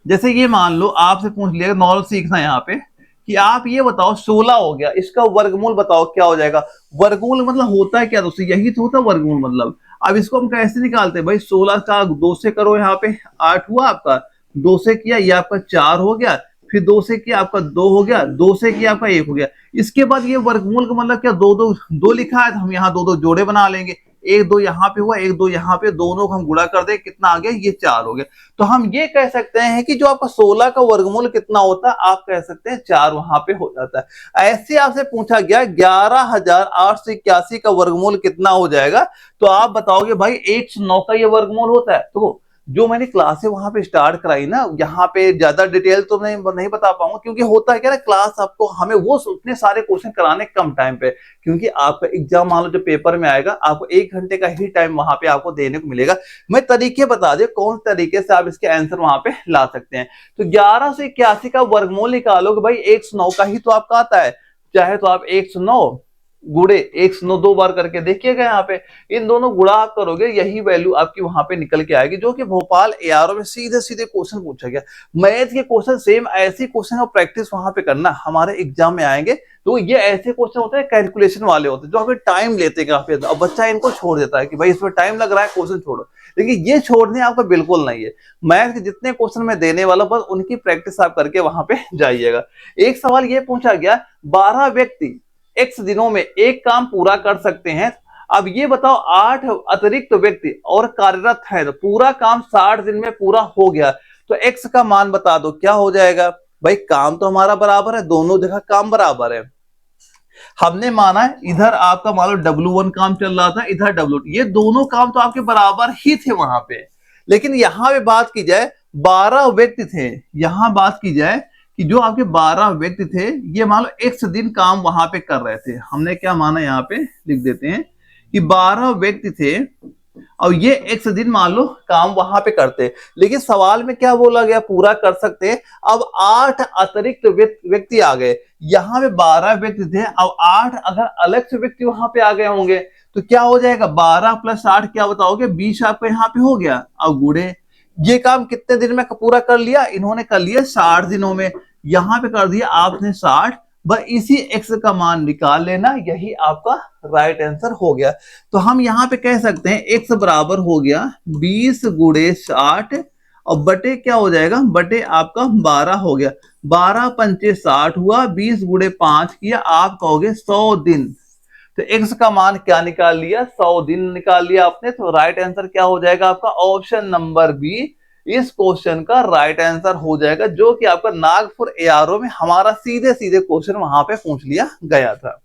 जैसे ये मान लो आपसे पूछ लिया, नॉर्मल सीखना यहाँ पे कि आप ये बताओ 16 हो गया, इसका वर्गमूल बताओ क्या हो जाएगा? वर्गमूल मतलब होता है क्या दोस्तों? यही तो होता है वर्गमूल मतलब। अब इसको हम कैसे निकालते हैं भाई? 16 का 2 से करो, यहाँ पे 8 हुआ आपका, 2 से किया ये आपका 4 हो गया, फिर 2 से किया आपका 2 हो गया, 2 से किया आपका 1 हो गया। इसके बाद ये वर्गमूल का मतलब क्या, 2 लिखा है तो हम यहाँ 2 जोड़े बना लेंगे, 1 2 यहाँ पे हुआ, 1 2 यहाँ पे, दोनों को हम गुणा कर दें, कितना आ गया, ये 4 हो गया। तो हम ये कह सकते हैं कि जो आपका 16 का वर्गमूल कितना होता है, आप कह सकते हैं 4 वहां पे हो जाता है। ऐसे आपसे पूछा गया 11,881 का वर्गमूल कितना हो जाएगा, तो आप बताओगे भाई 109 का ये वर्गमूल होता है। तो जो मैंने क्लासें वहां पे स्टार्ट कराई ना, यहाँ पे ज्यादा डिटेल तो नहीं बता पाऊंगा, क्योंकि होता है क्या ना, क्लास आपको हमें वो उतने सारे क्वेश्चन कराने कम टाइम पे, क्योंकि आपका एग्जाम मान लो जो पेपर में आएगा, आपको 1 घंटे का ही टाइम वहां पे आपको देने को मिलेगा। मैं तरीके बता दे कौन तरीके से आप इसके आंसर वहां पे ला सकते हैं। तो 1181 का वर्गमूल निकालोगे भाई 109 का ही तो आपका आता है, चाहे तो आप 109 गुड़े 109 2 बार करके देखिएगा, यहाँ पे इन दोनों गुणा आप करोगे, यही वैल्यू आपकी वहां पे निकल के आएगी, जो कि भोपाल एआरओ में सीधे सीधे क्वेश्चन पूछा गया। मैथ के क्वेश्चन सेम ऐसे क्वेश्चन और प्रैक्टिस वहां पे करना, हमारे एग्जाम में आएंगे तो ये ऐसे क्वेश्चन होते हैं, कैलकुलेशन वाले होते हैं, जो हमें टाइम लेते हैं काफी ज्यादा। अब बच्चा इनको छोड़ देता है कि भाई इसमें टाइम लग रहा है, क्वेश्चन छोड़ो, लेकिन ये छोड़ने आपका बिल्कुल नहीं है। मैथ के जितने क्वेश्चन मैं देने वाला, बस उनकी प्रैक्टिस आप करके वहां पे जाइएगा। एक सवाल ये पूछा गया, 12 व्यक्ति x दिनों में एक काम पूरा कर सकते हैं। अब ये बताओ 8 अतिरिक्त व्यक्ति और कार्यरत है, तो पूरा काम 60 दिन में पूरा हो गया, तो x का मान बता दो क्या हो जाएगा। भाई काम तो हमारा बराबर है, दोनों जगह काम बराबर है। हमने माना इधर आपका मान लो W1 काम चल रहा था, इधर W2, ये दोनों काम तो आपके बराबर ही थे वहां पे। लेकिन यहां पे बात की जाए 12 व्यक्ति थे, यहां बात की जाए कि जो आपके 12 व्यक्ति थे, ये मान लो x दिन काम वहां पे कर रहे थे। हमने क्या माना, यहाँ पे लिख देते हैं कि 12 व्यक्ति थे और ये x दिन मान लो काम वहां पे करते, लेकिन सवाल में क्या बोला गया, पूरा कर सकते हैं। अब 8 अतिरिक्त व्यक्ति आ गए, यहाँ पे 12 व्यक्ति थे, अब 8 अगर अलग से व्यक्ति वहां पे आ गए होंगे, तो क्या हो जाएगा, 12 + 8 क्या बताओगे, 20 आपका यहाँ पे हो गया। अब गुड़े, ये काम कितने दिन में पूरा कर लिया, इन्होंने कर लिया 60 दिनों में, यहां पे कर दिया आपने 60, बस इसी x का मान निकाल लेना, यही आपका राइट आंसर हो गया। तो हम यहां पे कह सकते हैं x बराबर हो गया 20 × 60 और बटे क्या हो जाएगा, बटे आपका 12 हो गया, 12 × 5 = 60 हुआ, 20 × 5 किया, आप कहोगे 100 दिन। तो x का मान क्या निकाल लिया, 100 दिन निकाल लिया आपने। तो राइट आंसर क्या हो जाएगा आपका, ऑप्शन नंबर बी इस क्वेश्चन का राइट आंसर हो जाएगा, जो कि आपका नागपुर एआरओ में हमारा सीधे सीधे क्वेश्चन वहां पे पूछ लिया गया था।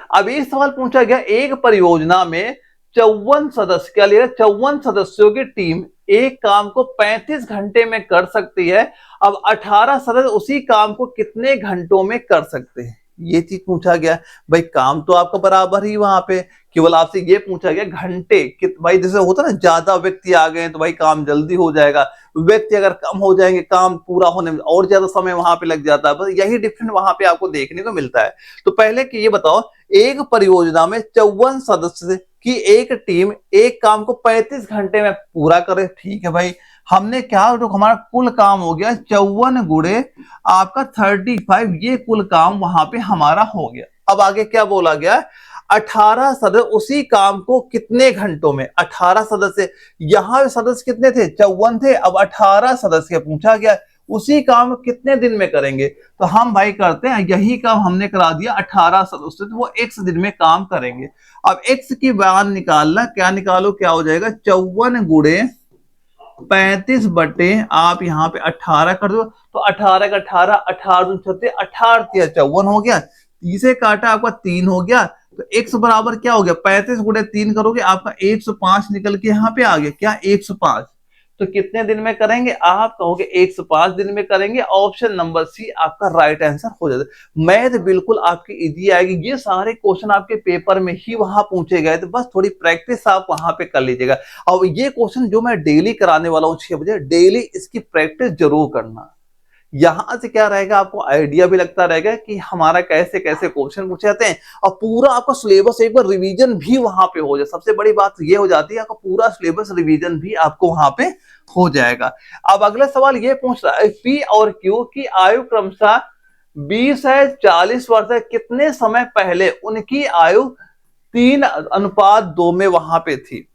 अब एक सवाल पूछा गया, एक परियोजना में 54 सदस्य, क्या लिया, 54 सदस्यों की टीम एक काम को 35 घंटे में कर सकती है। अब 18 सदस्य उसी काम को कितने घंटों में कर सकते हैं, ये चीज पूछा गया। भाई काम तो आपका बराबर ही वहां पे, केवल आपसे ये पूछा गया घंटे भाई जैसे होता ना, ज्यादा व्यक्ति आ गए तो भाई काम जल्दी हो जाएगा, व्यक्ति अगर कम हो जाएंगे काम पूरा होने में और ज्यादा समय वहां पे लग जाता है, बस यही डिफरेंस वहां पे आपको देखने को मिलता है। तो पहले कि ये बताओ, एक परियोजना में 54 सदस्य की एक टीम एक काम को 35 घंटे में पूरा करे, ठीक है भाई। हमने क्या, जो हमारा कुल काम हो गया 54 गुणे आपका 35, ये कुल काम वहां पे हमारा हो गया। अब आगे क्या बोला गया, 18 सदस्य उसी काम को कितने घंटों में, 18 सदस्य, यहां सदस्य कितने थे, 54 थे, अब 18 सदस्य पूछा गया, उसी काम कितने दिन में करेंगे। तो हम भाई करते हैं, यही काम हमने करा दिया 18 सदस्य, तो वो x दिन में काम करेंगे। अब x की मान निकालना, क्या निकालो, क्या हो जाएगा, 54 गुणे 35 बटे आप यहाँ पे 18 कर दो, तो 18 का 18, 18 दूनी 36, 18 × 54 हो गया, तीसे काटा आपका 3 हो गया। तो x बराबर क्या हो गया, 35 गुणे 3 करोगे आपका 105 निकल के यहाँ पे आ गया, क्या 105। तो कितने दिन में करेंगे, आप कहोगे 105 दिन में करेंगे, ऑप्शन नंबर सी आपका राइट आंसर हो जाता है। मैथ बिल्कुल आपकी इजी आएगी, ये सारे क्वेश्चन आपके पेपर में ही वहां पूछे गए, तो बस थोड़ी प्रैक्टिस आप वहां पे कर लीजिएगा। और ये क्वेश्चन जो मैं डेली कराने वाला हूँ 6 बजे, डेली इसकी प्रैक्टिस जरूर करना। यहां से क्या रहेगा, आपको आइडिया भी लगता रहेगा कि हमारा कैसे कैसे क्वेश्चन पूछे जाते हैं, और पूरा आपका सिलेबस एक बार रिवीजन भी वहां पे हो जाए। सबसे बड़ी बात ये हो जाती है, आपका पूरा सिलेबस रिवीजन भी आपको वहां पे हो जाएगा। अब अगला सवाल ये पूछ रहा है, पी और क्यू की आयु क्रमशः 20 है, 40 वर्ष है, कितने समय पहले उनकी आयु 3:2 में वहां पे थी।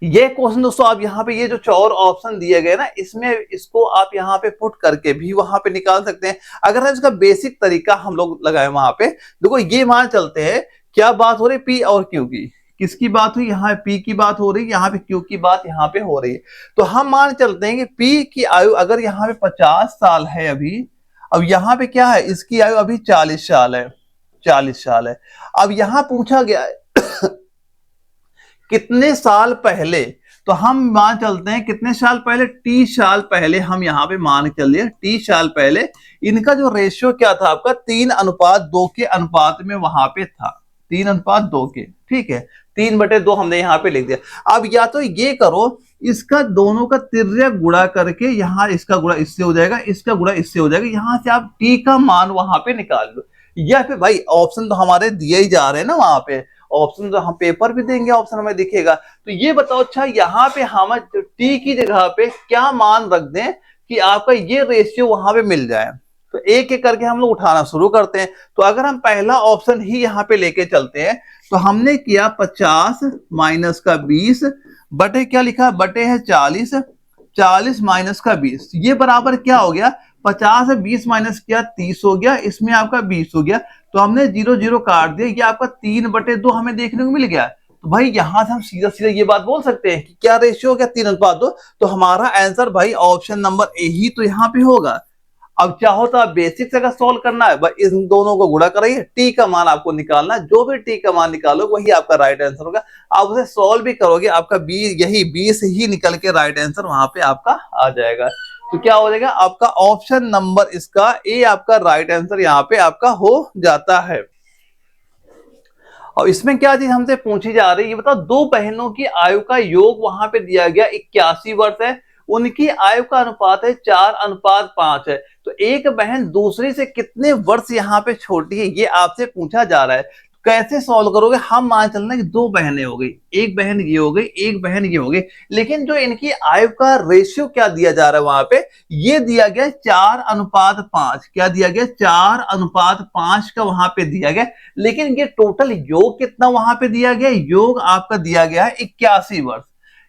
ये क्वेश्चन दोस्तों आप यहाँ पे ये जो चार ऑप्शन दिए गए ना, इसमें इसको आप यहाँ पे पुट करके भी वहां पे निकाल सकते हैं। अगर हम इसका बेसिक तरीका हम लोग लगाए वहां पे, देखो ये मान चलते हैं क्या बात हो रही पी और क्यू की, किसकी बात हुई यहाँ पी की बात हो रही है, यहाँ पे क्यू की बात यहाँ पे हो रही है। तो हम मान चलते हैं कि पी की आयु अगर यहाँ पे 50 साल है अभी, अब यहाँ पे क्या है इसकी आयु अभी 40 साल है, 40 साल है। अब यहां पूछा गया है कितने साल पहले, तो हम मान चलते हैं कितने साल पहले, टी साल पहले हम यहां पे मान के चलिए टी साल पहले इनका जो रेशियो क्या था आपका 3:2 के अनुपात में वहां पे था, 3:2 के, ठीक है 3/2 हमने यहाँ पे लिख दिया। अब या तो ये करो इसका दोनों का तिर्यक गुणा करके यहाँ इसका गुणा इससे हो जाएगा, इसका गुणा इससे हो जाएगा, यहां से आप टी का मान वहां पे निकाल लो। या फिर भाई ऑप्शन तो हमारे दिए ही जा रहे हैं ना, वहां पे ऑप्शन तो हम पेपर भी देंगे ऑप्शन हमें दिखेगा। तो ये बताओ अच्छा यहाँ पे हम टी की जगह पे क्या मान रख दें कि आपका ये रेशियो वहां पे मिल जाए। तो एक एक करके हम लोग उठाना शुरू करते हैं। तो अगर हम पहला ऑप्शन ही यहाँ पे लेके चलते हैं तो हमने किया 50 माइनस का 20 बटे क्या लिखा बटे है 40, 40 माइनस का 20, ये बराबर क्या हो गया 50 है 20 माइनस किया 30 हो गया, इसमें आपका 20 हो गया। तो हमने 0 0 काट दिया, ये आपका 3/2 हमें देखने को मिल गया। तो भाई यहां से हम सीधा सीधा ये बात बोल सकते हैं कि क्या रेशियो हो गया 3:2। तो हमारा आंसर भाई ऑप्शन नंबर ए ही तो यहाँ पे होगा। अब चाहो तो आप बेसिक से अगर सॉल्व करना है भाई इन दोनों को गुणा कराइए, टी का मान आपको निकालना है, जो भी टी का मान निकालोगे वही आपका राइट आंसर होगा। आप उसे सॉल्व भी करोगे आपका यही 20 ही निकल के राइट आंसर वहां पे आपका आ जाएगा। तो क्या हो जाएगा आपका ऑप्शन नंबर इसका ए आपका राइट आंसर यहाँ पे आपका हो जाता है। और इसमें क्या चीज हमसे पूछी जा रही है, ये बताओ दो बहनों की आयु का योग वहां पे दिया गया 81 वर्ष है, उनकी आयु का अनुपात है 4:5 है। तो एक बहन दूसरी से कितने वर्ष यहाँ पे छोटी है ये आपसे पूछा जा रहा है। कैसे सॉल्व करोगे, हम मान चलना कि दो बहनें हो गई, एक बहन ये हो गई एक बहन ये हो गई, लेकिन जो इनकी आयु का रेशियो क्या दिया जा रहा है वहां पे, ये दिया गया 4:5, क्या दिया गया 4:5 का वहां पे दिया गया। लेकिन ये टोटल योग कितना वहां पे दिया गया, योग आपका दिया गया है 81 वर्ष,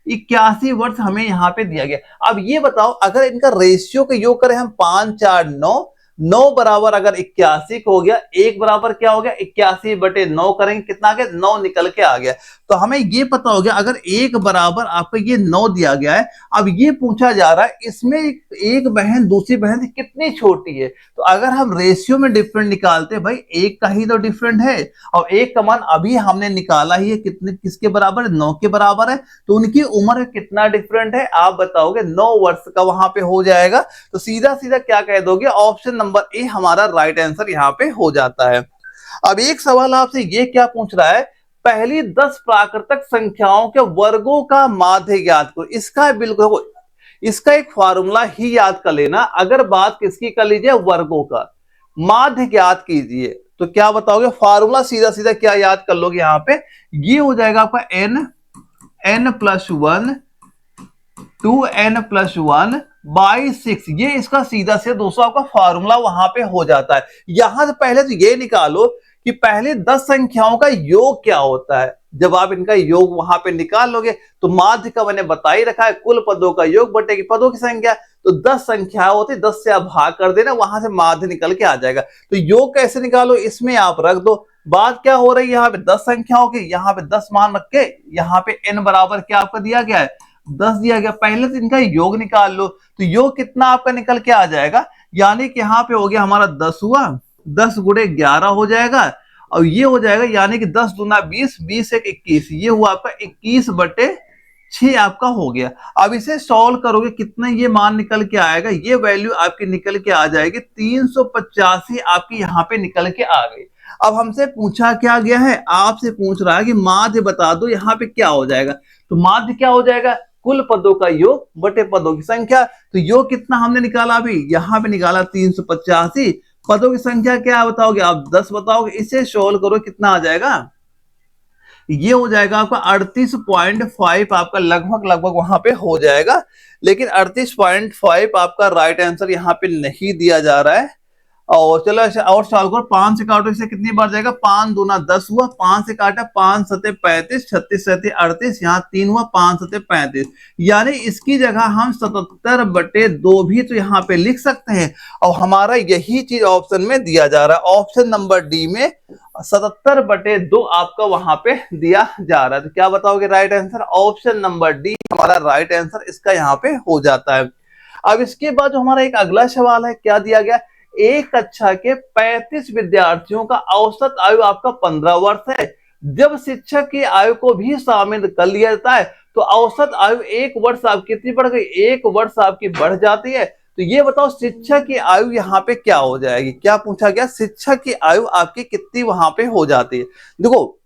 81 वर्ष हमें यहाँ पे दिया गया। अब ये बताओ अगर इनका रेशियो का योग करें हम 5 4 9, 9 बराबर अगर 81 हो गया, एक बराबर क्या हो गया 81/9 करेंगे कितना आ गया 9 निकल के आ गया। तो हमें ये पता हो गया अगर एक बराबर आपको ये 9 दिया गया है। अब ये पूछा जा रहा है इसमें एक बहन दूसरी बहन से कितनी छोटी है। तो अगर हम रेशियो में डिफरेंट निकालते भाई एक का ही तो डिफरेंट है, और एक का मान अभी हमने निकाला ही है कितने किसके बराबर 9 के बराबर है। तो उनकी उम्र कितना डिफरेंट है आप बताओगे 9 वर्ष का वहां पे हो जाएगा। तो सीधा सीधा क्या कह दोगे ऑप्शन नंबर ए हमारा राइट आंसर यहाँ पे हो जाता है। अब एक सवाल आपसे ये क्या पूछ रहा है, पहली 10 प्राकृतिक संख्याओं के वर्गों का माध्य ज्ञात करो। इसका बिल्कुल इसका एक फॉर्मूला ही याद कर लेना। अगर बात किसकी कर लीजिए वर्गों का, माध्य ज्ञात कीजिए तो क्या बताओगे फॉर्मूला सीधा सीधा क्या याद कर लोगे यहाँ पे, ये हो जाएगा आपका n+1 2n+1 बाई 6, ये इसका सीधा से दोस्तों आपका फॉर्मूला वहां पे हो जाता है। यहां से पहले तो ये निकालो कि पहले 10 संख्याओं का योग क्या होता है। जब आप इनका योग वहां पे निकाल लोगे तो माध्य का मैंने बता ही रखा है कुल पदों का योग बटे की पदों की संख्या। तो 10 संख्या होती 10 से आप भाग कर देना, वहां से माध्य निकल के आ जाएगा। तो योग कैसे निकालो इसमें आप रख दो। बात क्या हो रही है यहाँ पे 10 संख्याओं की, यहाँ पे 10 मान रख के यहाँ पे n बराबर क्या आपका दिया गया है 10 दिया गया। पहले तो इनका योग निकाल लो, तो योग कितना आपका निकल के आ जाएगा, यानी कि यहाँ पे हो गया हमारा 10 हुआ, 10 गुणे 11 हो जाएगा, और ये हो जाएगा यानी कि 10 दूना 20, 20 एक 21, ये हुआ आपका 21/6 आपका हो गया। अब इसे सॉल्व करोगे कितना ये मान निकल के आएगा, ये वैल्यू आपकी निकल के आ जाएगी 385 आपकी यहाँ पे निकल के आ गई। अब हमसे पूछा क्या गया है, आपसे पूछ रहा है कि माध्य बता दो यहाँ पे क्या हो जाएगा। तो माध्य क्या हो जाएगा कुल पदों का योग बटे पदों की संख्या। तो योग कितना हमने निकाला अभी यहाँ पे निकाला 385, पदों की संख्या क्या बताओगे आप 10 बताओगे। इसे सोल्व करो कितना आ जाएगा, ये हो जाएगा आपका 38.5 आपका लगभग वहां पे हो जाएगा। लेकिन 38.5 आपका राइट आंसर यहाँ पे नहीं दिया जा रहा है। और चलो ऐसे और सॉल्व करो, 5 से काटो इसे कितनी बार जाएगा, 5 दूना 10 हुआ, 5 से काटा 5 सते 35, 36 सते 38, यहाँ 3 हुआ, 5 सते 35, यानी इसकी जगह हम 77/2 भी तो यहाँ पे लिख सकते हैं। और हमारा यही चीज ऑप्शन में दिया जा रहा है, ऑप्शन नंबर डी में 77/2 आपका वहां पे दिया जा रहा है। तो क्या बताओगे right answer, option number D हमारा राइट आंसर इसका यहाँ पे हो जाता है। अब इसके बाद जो हमारा एक अगला सवाल है, क्या दिया गया, एक कक्षा के 35 विद्यार्थियों का औसत आयु आपका 15 वर्ष है। जब शिक्षक की आयु को भी शामिल कर लिया जाता है तो औसत आयु 1 वर्ष आपकी कितनी बढ़ गई, 1 वर्ष आपकी बढ़ जाती है। तो ये बताओ शिक्षक की आयु यहाँ पे क्या हो जाएगी, क्या पूछा गया, शिक्षक की आयु आपकी कितनी वहां पे हो जाती है। देखो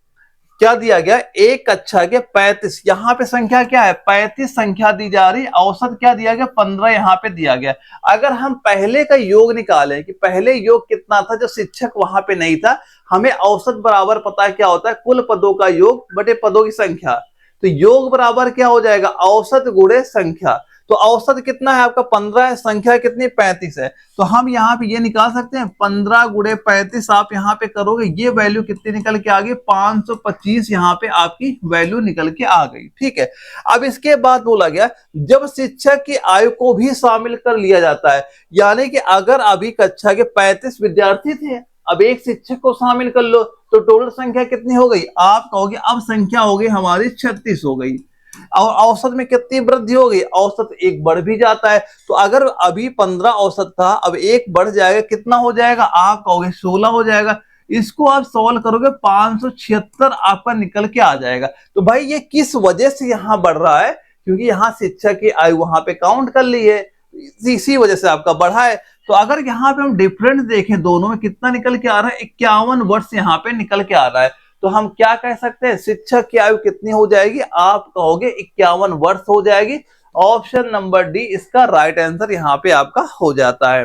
क्या दिया गया, एक कक्षा के 35, यहाँ पे संख्या क्या है 35 संख्या दी जा रही, औसत क्या दिया गया 15 यहाँ पे दिया गया। अगर हम पहले का योग निकालें कि पहले योग कितना था जब शिक्षक वहां पे नहीं था, हमें औसत बराबर पता है क्या होता है, कुल पदों का योग बटे पदों की संख्या। तो योग बराबर क्या हो जाएगा, औसत गुणे संख्या। तो औसत कितना है आपका 15 है, संख्या कितनी 35 है। तो हम यहाँ पे ये निकाल सकते हैं 15 गुणे 35, आप यहाँ पे करोगे ये वैल्यू कितनी निकल के आ गई, 525 यहाँ पे आपकी वैल्यू निकल के आ गई। ठीक है, अब इसके बाद बोला गया जब शिक्षक की आयु को भी शामिल कर लिया जाता है, यानी कि अगर अभी कक्षा के 35 विद्यार्थी थे, अब एक शिक्षक को शामिल कर लो तो टोटल संख्या कितनी हो गई, आप कहोगे अब संख्या हो गई हमारी 36 हो गई। और औसत में कितनी वृद्धि हो गई, औसत 1 बढ़ भी जाता है। तो अगर अभी 15 औसत था, अब 1 बढ़ जाएगा, कितना हो जाएगा, आप कहोगे 16 हो जाएगा। इसको आप सॉल्व करोगे 576 आपका निकल के आ जाएगा। तो भाई ये किस वजह से यहाँ बढ़ रहा है, क्योंकि यहाँ शिक्षक की आयु वहां पे काउंट कर ली है, इसी वजह से आपका बढ़ा है। तो अगर यहाँ पे हम डिफरेंस देखें दोनों में कितना निकल के आ रहा है, 51 वर्ष यहाँ पे निकल के आ रहा है। तो हम क्या कह सकते हैं, शिक्षक की आयु कितनी हो जाएगी, आप कहोगे 51 वर्ष हो जाएगी। ऑप्शन नंबर डी इसका राइट आंसर यहाँ पे आपका हो जाता है।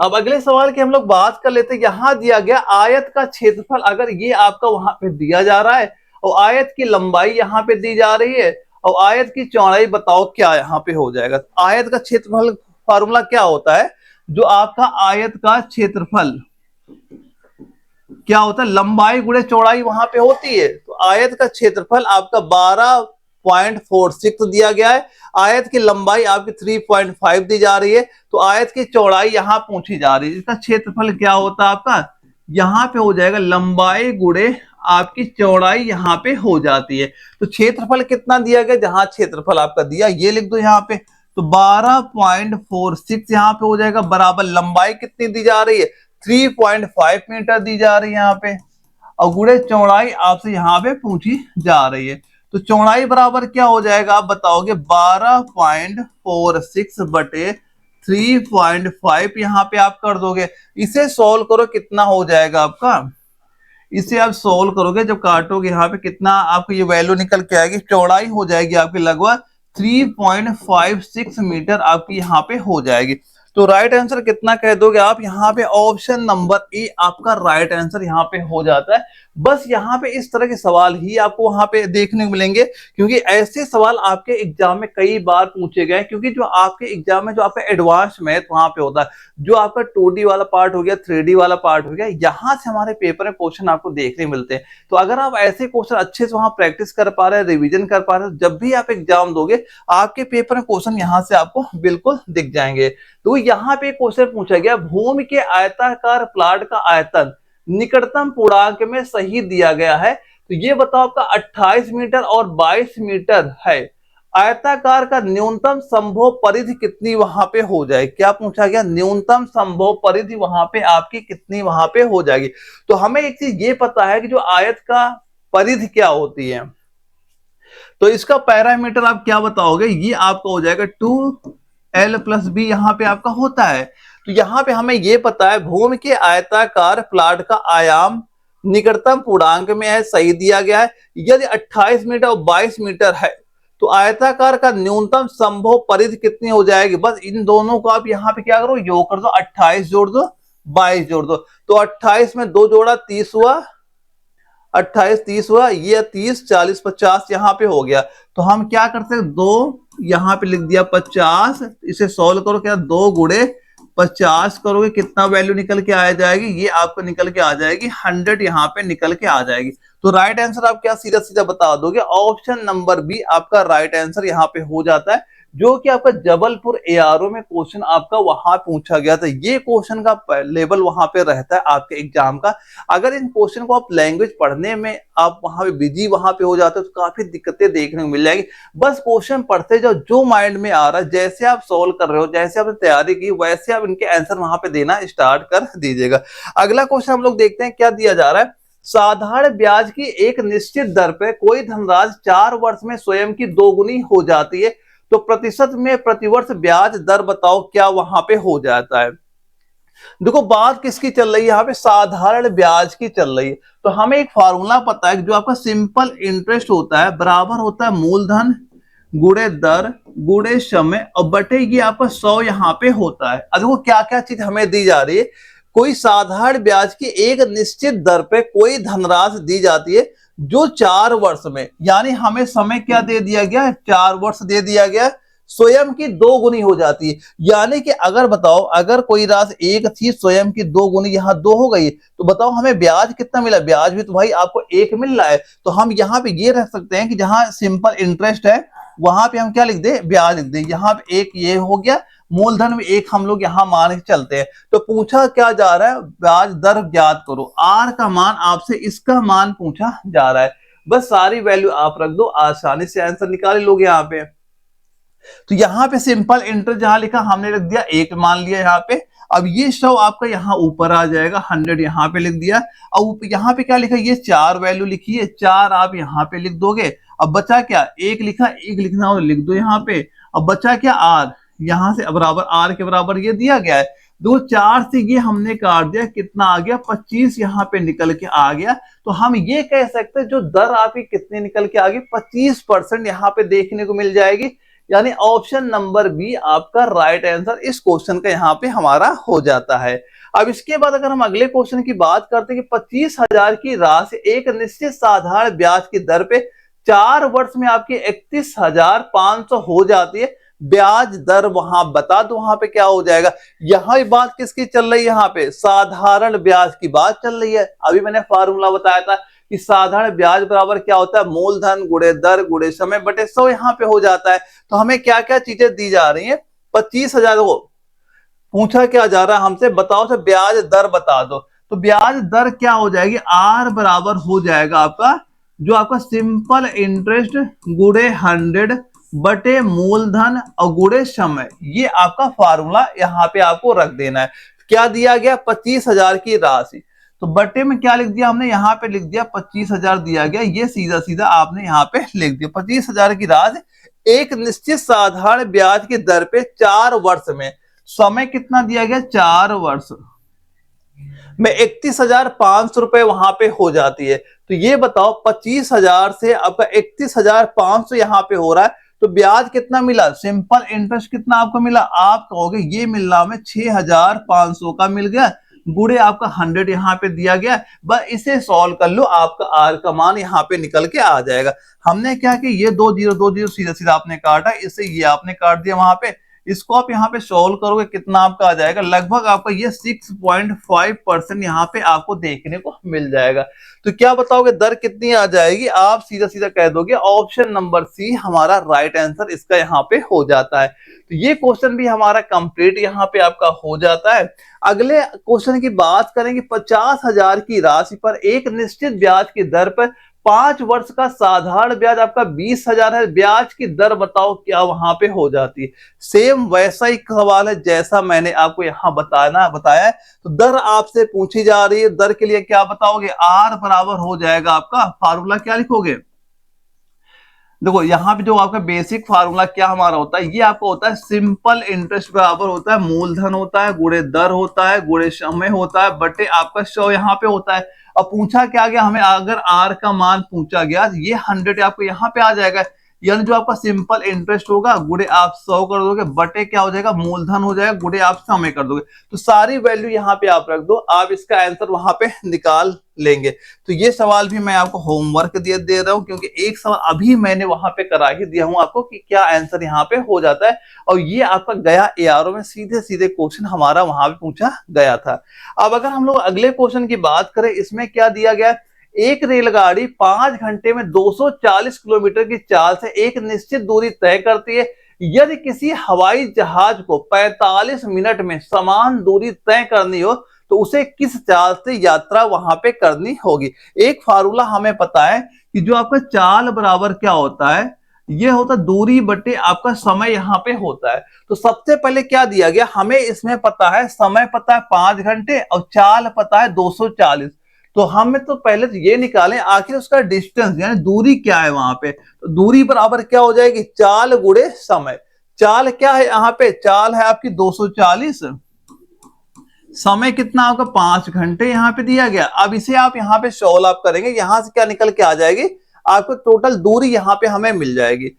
अब अगले सवाल की हम लोग बात कर लेते हैं। यहां दिया गया आयत का क्षेत्रफल, अगर ये आपका वहां पे दिया जा रहा है और आयत की लंबाई यहाँ पे दी जा रही है और आयत की चौड़ाई बताओ क्या यहाँ पे हो जाएगा। आयत का क्षेत्रफल फॉर्मूला क्या होता है, जो आपका आयत का क्षेत्रफल क्या होता है, लंबाई गुणे चौड़ाई वहां पे होती है। तो आयत का क्षेत्रफल आपका 12.46 दिया गया है, आयत की लंबाई आपकी 3.5 दी जा रही है, तो आयत की चौड़ाई यहां पूछी जा रही है। इसका क्षेत्रफल क्या होता है आपका, यहां पे हो जाएगा लंबाई गुणे आपकी चौड़ाई यहां पे हो जाती है। तो क्षेत्रफल कितना दिया गया, जहां क्षेत्रफल आपका दिया ये लिख दो यहाँ पे, तो 12.46 यहाँ पे हो जाएगा, बराबर लंबाई कितनी दी जा रही है 3.5 मीटर दी जा रही है यहाँ पे, और गुणे चौड़ाई आपसे यहाँ पे पूछी जा रही है। तो चौड़ाई बराबर क्या हो जाएगा, आप बताओगे 12.46 बटे 3.5 यहाँ पे आप कर दोगे। इसे सॉल्व करो कितना हो जाएगा आपका, इसे आप सॉल्व करोगे जब काटोगे यहाँ पे कितना आपको ये वैल्यू निकल के आएगी, चौड़ाई हो जाएगी आपकी लगभग 3.56 मीटर आपकी यहाँ पे हो जाएगी। तो राइट आंसर कितना कह दोगे आप, यहाँ पे ऑप्शन नंबर ए आपका राइट आंसर यहाँ पे हो जाता है। बस यहाँ पे इस तरह के सवाल ही आपको वहां पे देखने को मिलेंगे, क्योंकि ऐसे सवाल आपके एग्जाम में कई बार पूछे गए, क्योंकि जो आपके एग्जाम में जो आपका एडवांस मैथ वहां पे होता है, जो आपका 2D वाला पार्ट हो गया, 3D वाला पार्ट हो गया, यहाँ से हमारे पेपर में क्वेश्चन आपको देखने मिलते हैं। तो अगर आप ऐसे क्वेश्चन अच्छे से वहां प्रैक्टिस कर पा रहे हैं, रिविजन कर पा रहे हैं, जब भी आप एग्जाम दोगे आपके पेपर में क्वेश्चन यहाँ से आपको बिल्कुल दिख जाएंगे। तो यहाँ पे क्वेश्चन पूछा गया, भूमि के आयताकार प्लाट का आयतन निकटतम पूर्णांक में सही दिया गया है, तो ये बताओ आपका 28 मीटर और 22 मीटर है। आयताकार का न्यूनतम संभव परिधि कितनी वहां पे हो जाए, क्या पूछा गया, न्यूनतम संभव परिधि वहां पे आपकी कितनी वहां पे हो जाएगी। तो हमें एक चीज ये पता है कि जो आयत का परिधि क्या होती है, तो इसका पैरामीटर आप क्या बताओगे, ये आपका हो जाएगा 2l+b यहाँ पे आपका होता है। तो यहाँ पे हमें ये पता है भूमि के आयताकार प्लाट का आयाम निकटतम पूर्णांक में है, सही दिया गया है। यदि 28 मीटर और 22 मीटर है तो आयताकार का न्यूनतम संभव परिधि कितनी हो जाएगी, बस इन दोनों को आप यहाँ पे क्या करो, योग कर दो, 28 जोड़ दो 22 जोड़ दो, तो 28 में 2 जोड़ा 30 हुआ, 28 30 हुआ, ये 30 40 50 यहाँ पे हो गया। तो हम क्या करते हैं, 2 यहाँ पे लिख दिया 50, इसे सॉल्व करो, क्या 2 गुणे 50 करोगे कितना वैल्यू निकल के आ जाएगी, ये आपको निकल के आ जाएगी 100, यहाँ पे निकल के आ जाएगी। तो राइट आंसर आप क्या सीधा सीधा बता दोगे, ऑप्शन नंबर बी आपका राइट आंसर यहाँ पे हो जाता है, जो कि आपका जबलपुर एआरओ में क्वेश्चन आपका वहां पूछा गया था। ये क्वेश्चन का लेवल वहां पे रहता है आपके एग्जाम का। अगर इन क्वेश्चन को आप लैंग्वेज पढ़ने में आप वहां पे बिजी वहां पे हो जाते हो तो काफी दिक्कतें देखने को मिल जाएगी। बस क्वेश्चन पढ़ते जाओ, जो माइंड में आ रहा है, जैसे आप सोल्व कर रहे हो, जैसे आपने तैयारी की, वैसे आप इनके आंसर वहां पे देना स्टार्ट कर दीजिएगा। अगला क्वेश्चन हम लोग देखते हैं क्या दिया जा रहा है। साधारण ब्याज की एक निश्चित दर पे कोई धनराशि 4 वर्ष में स्वयं की दोगुनी हो जाती है, तो प्रतिशत में प्रतिवर्ष ब्याज दर बताओ क्या वहां पे हो जाता है। देखो बात किसकी चल रही है यहाँ पे, साधारण ब्याज की चल रही है। तो हमें एक फार्मूला पता है कि जो आपका सिंपल इंटरेस्ट होता है बराबर होता है मूलधन गुणे दर गुणे समय और बटे ये आपका 100 यहाँ पे होता है। अब देखो क्या क्या चीज हमें दी जा रही है, कोई साधारण ब्याज की एक निश्चित दर पे कोई धनराशि दी जाती है जो 4 वर्ष में, यानी हमें समय क्या दे दिया गया, 4 वर्ष दे दिया गया, स्वयं की 2 गुनी हो जाती है। यानी कि अगर बताओ अगर कोई राशि एक थी स्वयं की 2 गुनी, यहाँ 2 हो गई, तो बताओ हमें ब्याज कितना मिला, ब्याज भी तो भाई आपको 1 मिल रहा है। तो हम यहाँ पे ये रख सकते हैं कि जहां सिंपल इंटरेस्ट है वहां पे हम क्या लिख दे, ब्याज लिख दे। यहाँ पे 1 ये हो गया, मूलधन में 1 हम लोग यहाँ मान के चलते हैं। तो पूछा क्या जा रहा है, ब्याज दर ज्ञात करो, आर का मान आपसे इसका मान पूछा जा रहा है। बस सारी वैल्यू आप रख दो, आसानी से आंसर निकाल लोगे यहाँ पे। तो यहाँ पे सिंपल इंटरेस्ट जहां लिखा हमने लिख दिया 1 मान लिया यहाँ पे। अब ये 100 आपका यहाँ ऊपर आ जाएगा, 100 यहाँ पे लिख दिया। अब यहाँ पे क्या लिखा, ये 4 वैल्यू लिखी है, 4 आप यहाँ पे लिख दोगे। अब बचा क्या, 1 लिखा, 1 लिखना हो लिख दो यहाँ पे। अब बचा क्या, आर, यहाँ से बराबर आर के बराबर ये दिया गया है। 4 से ये हमने काट दिया, कितना आ गया 25 यहाँ पे निकल के आ गया। तो हम ये कह सकते हैं जो दर आपकी कितनी निकल के आ गई, 25% यहाँ पे देखने को मिल जाएगी। यानी ऑप्शन नंबर बी आपका राइट आंसर इस क्वेश्चन का यहाँ पे हमारा हो जाता है। अब इसके बाद अगर हम अगले क्वेश्चन की बात करते हैं कि 25,000 की राशि एक निश्चित साधारण ब्याज की दर पे 4 वर्ष में आपकी 31,500 हो जाती है, ब्याज दर वहां बता दो, वहां पे क्या हो जाएगा। यहां बात किसकी चल रही है, यहाँ पे साधारण ब्याज की बात चल रही है। अभी मैंने फार्मूला बताया था कि साधारण ब्याज बराबर क्या होता है, मूलधन गुणे दर गुणे समय बटे 100 यहाँ पे हो जाता है। तो हमें क्या क्या चीजें दी जा रही हैं, 25,000 को पूछा क्या जा रहा है हमसे, बताओ से ब्याज दर बता दो। तो ब्याज दर क्या हो जाएगी, आर बराबर हो जाएगा आपका जो आपका सिंपल इंटरेस्ट गुणे 100 बटे मूलधन और गुणे समय। ये आपका फार्मूला यहाँ पे आपको रख देना है। क्या दिया गया, 25,000 की राशि, तो बटे में क्या लिख दिया हमने, यहाँ पे लिख दिया 25,000 दिया गया, ये सीधा सीधा आपने यहाँ पे लिख दिया। 25,000 की राशि एक निश्चित साधारण ब्याज की दर पे 4 वर्ष में, समय कितना दिया गया 4 वर्ष में 31,500 रुपए वहां पे हो जाती है। तो ये बताओ 25,000 से आपका 31,500 यहाँ पे हो रहा है, तो ब्याज कितना मिला, सिंपल इंटरेस्ट कितना आपको मिला, आप कहोगे ये मिल रहा हमें 6,500 का मिल गया, गुणे आपका 100 यहाँ पे दिया गया। बस इसे सॉल्व कर लो, आपका आर का मान यहाँ पे निकल के आ जाएगा। हमने क्या कि ये 2 0 सीधा सीधा आपने काटा, इससे ये आपने काट दिया वहां पे। इसको आप यहाँ पे सॉल्व करोगे कितना आपका आ जाएगा, लगभग आपका ये 6.5% यहाँ पे आपको देखने को मिल जाएगा। तो क्या बताओगे दर कितनी आ जाएगी, आप सीधा सीधा कह दोगे ऑप्शन नंबर सी हमारा राइट आंसर इसका यहाँ पे हो जाता है। तो ये क्वेश्चन भी हमारा कंप्लीट यहाँ पे आपका हो जाता है। अगले क्वेश्चन की बात करेंगे, 50,000 की राशि पर एक निश्चित ब्याज की दर पर 5 वर्ष का साधारण ब्याज आपका 20,000 है, ब्याज की दर बताओ क्या वहां पे हो जाती है। सेम वैसा ही सवाल है जैसा मैंने आपको यहाँ बताया है। तो दर आपसे पूछी जा रही है, दर के लिए क्या बताओगे, आर बराबर हो जाएगा आपका, फार्मूला क्या लिखोगे, देखो यहाँ पे जो आपका बेसिक फार्मूला क्या हमारा होता है, ये आपको होता है सिंपल इंटरेस्ट बराबर होता है मूलधन होता है गुणे दर होता है गुणे समय होता है बटे आपका 100 यहाँ पे होता है। अब पूछा क्या गया हमें, अगर आर का मान पूछा गया, ये 100 आपको यहाँ पे आ जाएगा, यानी जो आपका सिंपल इंटरेस्ट होगा गुणे आप 100 कर दोगे, बटे क्या हो जाएगा मूलधन हो जाएगा, गुणे आप समय कर दोगे। तो सारी वैल्यू यहाँ पे आप रख दो, आप इसका आंसर वहां पे निकाल लेंगे। तो ये सवाल भी मैं आपको होमवर्क दे रहा हूं, क्योंकि एक सवाल अभी मैंने वहां पे करा ही दिया हूं आपको कि क्या आंसर यहाँ पे हो जाता है, और ये आपका गया एआरओ में सीधे सीधे क्वेश्चन हमारा वहां पे पूछा गया था। अब अगर हम लोग अगले क्वेश्चन की बात करें, इसमें क्या दिया गया है, एक रेलगाड़ी 5 घंटे में 240 किलोमीटर की चाल से एक निश्चित दूरी तय करती है। यदि किसी हवाई जहाज को 45 मिनट में समान दूरी तय करनी हो तो उसे किस चाल से यात्रा वहां पे करनी होगी। एक फार्मूला हमें पता है कि जो आपका चाल बराबर क्या होता है, ये होता है दूरी बटे आपका समय यहाँ पे होता है। तो सबसे पहले क्या दिया गया, हमें इसमें पता है समय पता है 5 घंटे और चाल पता है 240। तो हमें तो पहले तो ये निकालें आखिर उसका डिस्टेंस यानी दूरी क्या है वहां पे। तो दूरी बराबर क्या हो जाएगी, चाल गुणे समय। चाल क्या है यहाँ पे, चाल है आपकी 240, समय कितना आपका 5 घंटे यहाँ पे दिया गया। अब इसे आप यहाँ पे सॉल्व आप करेंगे, यहां से क्या निकल के आ जाएगी, आपको टोटल दूरी यहाँ पे हमें मिल जाएगी।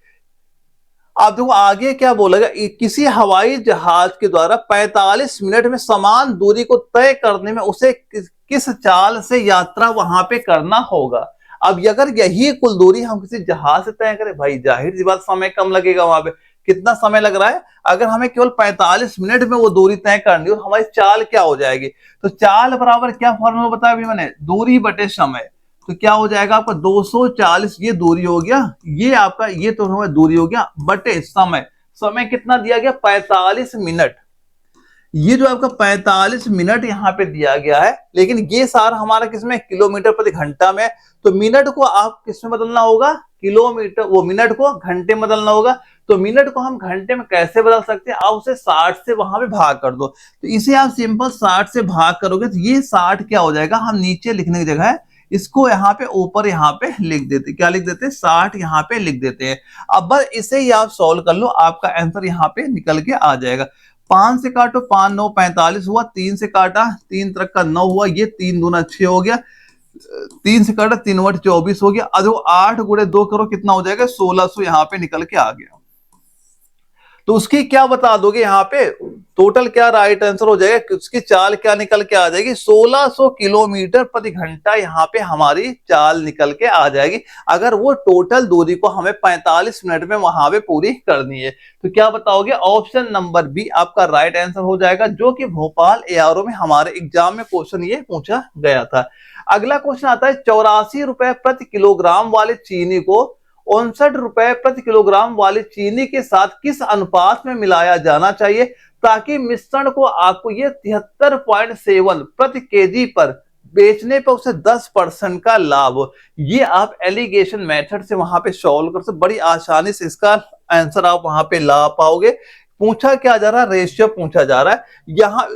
आप देखो आगे क्या बोलेगा, किसी हवाई जहाज के द्वारा 45 मिनट में समान दूरी को तय करने में उसे किस चाल से यात्रा वहां पे करना होगा। अब अगर यही कुल दूरी हम किसी जहाज से तय करें, भाई जाहिर सी बात समय कम लगेगा वहां पे। कितना समय लग रहा है, अगर हमें केवल 45 मिनट में वो दूरी तय करनी हो तो हमारी चाल क्या हो जाएगी। तो चाल बराबर क्या फॉर्मूला बताया अभी मैंने, दूरी बटे समय। तो क्या हो जाएगा आपका 240, ये दूरी हो गया, ये आपका ये तो हमें दूरी हो गया बटे समय। समय कितना दिया गया 45 मिनट। ये जो आपका 45 मिनट यहाँ पे दिया गया है, लेकिन ये सारा हमारा किसमें, किलोमीटर प्रति घंटा में। तो मिनट को आप किसमें बदलना होगा, किलोमीटर, वो मिनट को घंटे में बदलना होगा। तो मिनट को हम घंटे में कैसे बदल सकते हैं, आप उसे 60 से वहां पे भाग कर दो। तो इसे आप सिंपल 60 से भाग करोगे तो ये 60 क्या हो जाएगा, हम नीचे लिखने की जगह इसको यहाँ पे ऊपर यहाँ पे लिख देते, क्या लिख देते, 60 यहाँ पे लिख देते हैं। अब बस इसे ही आप सॉल्व कर लो, आपका आंसर यहाँ पे निकल के आ जाएगा। 5 से काटो, 5 9 45 हुआ, 3 से काटा 3 तरक का 9 हुआ, ये 3 दूना 6 हो गया, 3 से काटा 3 वट 24 हो गया। अब 8 गुणे 2 करो कितना हो जाएगा, 1600 यहाँ पे निकल के आ गया। तो उसकी क्या बता दोगे यहाँ पे, टोटल क्या राइट आंसर हो जाएगा, उसकी चाल क्या निकल के आ जाएगी, 1600 किलोमीटर प्रति घंटा यहाँ पे हमारी चाल निकल के आ जाएगी, अगर वो टोटल दूरी को हमें 45 मिनट में वहां पे पूरी करनी है। तो क्या बताओगे, ऑप्शन नंबर बी आपका राइट आंसर हो जाएगा, जो कि भोपाल एआरओ में हमारे एग्जाम में क्वेश्चन ये पूछा गया था। अगला क्वेश्चन आता है, 84 रुपए प्रति किलोग्राम वाले चीनी को 59 रुपए प्रति किलोग्राम वाली चीनी के साथ किस अनुपात में मिलाया जाना चाहिए ताकि मिश्रण को आपको ये 73.7 प्रति केजी पर बेचने पर उसे 10% का लाभ हो। ये आप एलिगेशन मेथड से वहां पे सॉल्व कर सकते, बड़ी आसानी से इसका आंसर आप वहां पे ला पाओगे। पूछा क्या जा रहा है, रेशियो पूछा जा रहा है। यहाँ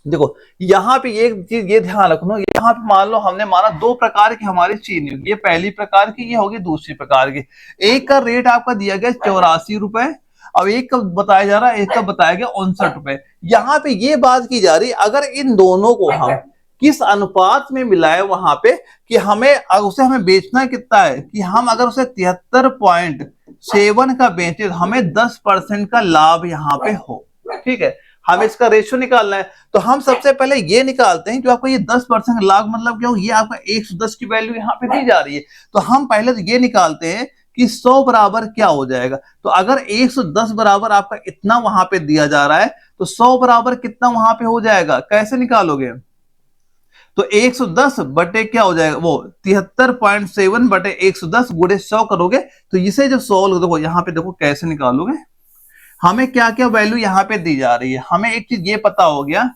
देखो यहाँ पे एक चीज ये ध्यान रखना, यहाँ पे मान लो हमने माना 2 प्रकार की हमारी चीनी होगी, ये पहली प्रकार की, ये होगी दूसरी प्रकार की। एक का रेट आपका दिया गया 84 रुपए, अब एक का बताया जा रहा है, एक का बताया गया 59 रुपए। यहाँ पे ये बात की जा रही है अगर इन दोनों को हम किस अनुपात में मिलाए वहां पे, कि हमें उसे हमें बेचना कितना है, कि हम अगर उसे 73.7 का बेचे हमें 10% का लाभ यहाँ पे हो। ठीक है, हमें इसका रेशियो निकालना है। तो हम सबसे पहले ये निकालते हैं, जो आपको ये 10% लाभ मतलब क्या हो, ये आपका 110 की वैल्यू यहाँ पे दी जा रही है। तो हम पहले तो ये निकालते हैं कि 100 बराबर क्या हो जाएगा। तो अगर 110 बराबर आपका इतना वहां पे दिया जा रहा है तो 100 बराबर कितना वहां पे हो जाएगा, कैसे निकालोगे। तो 110 बटे क्या हो जाएगा, वो 73.7 बटे 110 गुणे 100 करोगे। तो इसे जब सॉल्व देखो यहाँ पे देखो कैसे निकालोगे, हमें क्या क्या वैल्यू यहाँ पे दी जा रही है। हमें एक चीज ये पता हो गया,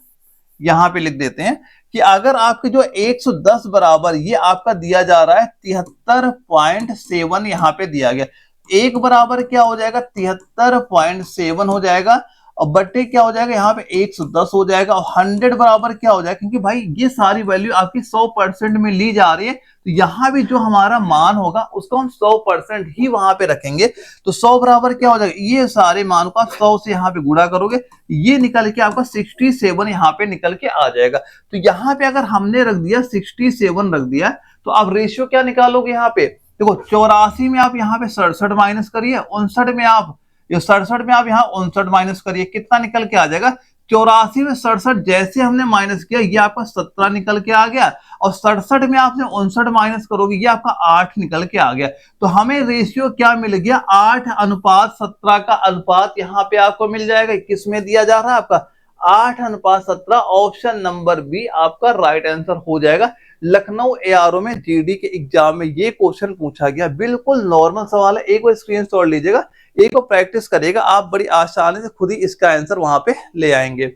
यहाँ पे लिख देते हैं कि अगर आपके जो 110 बराबर ये आपका दिया जा रहा है 73.7 यहाँ पे दिया गया, एक बराबर क्या हो जाएगा 73.7 हो जाएगा, और बट्टे क्या हो जाएगा यहाँ पे 110 हो जाएगा, और 100 बराबर क्या हो जाएगा, क्योंकि भाई ये सारी वैल्यू आपकी 100% में ली जा रही है। तो यहाँ भी जो हमारा मान होगा उसको हम 100% ही वहां पे रखेंगे। तो 100 बराबर क्या हो जाएगा, ये सारे मान को आप 100 से यहाँ पे गुणा करोगे, ये निकल के आपका 67 यहाँ पे निकल के आ जाएगा। तो यहाँ पे अगर हमने रख दिया 67 रख दिया, तो आप रेशियो क्या निकालोगे यहाँ पे, देखो 84 में आप यहाँ पे 67 माइनस करिए, 59 में आप, ये 67 में आप यहाँ 59 माइनस करिए, कितना निकल के आ जाएगा? 84 में 67 जैसे हमने माइनस किया ये आपका 17 निकल के आ गया, और 67 में आपने 59 माइनस करोगे ये आपका 8 निकल के आ गया। तो हमें रेशियो क्या मिल गया? 8:17 का अनुपात यहाँ पे आपको मिल जाएगा। किस में दिया जा रहा है? आपका 8:17। ऑप्शन नंबर बी आपका राइट आंसर हो जाएगा। लखनऊ एआरओ में जीडी के एग्जाम में ये क्वेश्चन पूछा गया, बिल्कुल नॉर्मल सवाल है। एक बार स्क्रीनशॉट लीजिएगा, एक को प्रैक्टिस करिएगा, आप बड़ी आसानी से खुद ही इसका आंसर वहां पे ले आएंगे।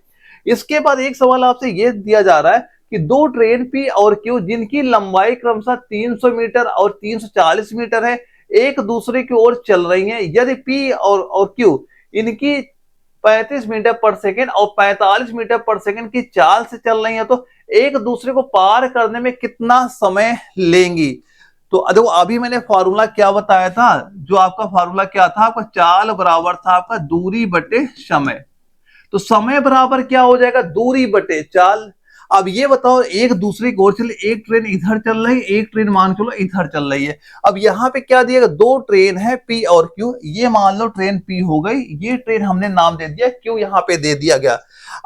इसके बाद एक सवाल आपसे ये दिया जा रहा है कि दो ट्रेन पी और क्यू जिनकी लंबाई क्रमशः 300 मीटर और 340 मीटर है, एक दूसरे की ओर चल रही हैं। यदि पी और क्यू इनकी 35 मीटर पर सेकेंड और 45 मीटर पर सेकेंड की चाल से चल रही है, तो एक दूसरे को पार करने में कितना समय लेंगी? तो देखो अभी मैंने फॉर्मूला क्या बताया था, जो आपका फॉर्मूला क्या था? आपका चाल बराबर था आपका दूरी बटे समय। तो समय बराबर क्या हो जाएगा? दूरी बटे चाल। अब ये बताओ, एक दूसरे की ओर चले, एक ट्रेन इधर चल रही है, एक ट्रेन मान चलो इधर चल रही है। अब यहाँ पे क्या दिएगा? दो ट्रेन है पी और क्यू, ये मान लो ट्रेन पी हो गई, ये ट्रेन हमने नाम दे दिया क्यू, यहाँ पे दे दिया गया।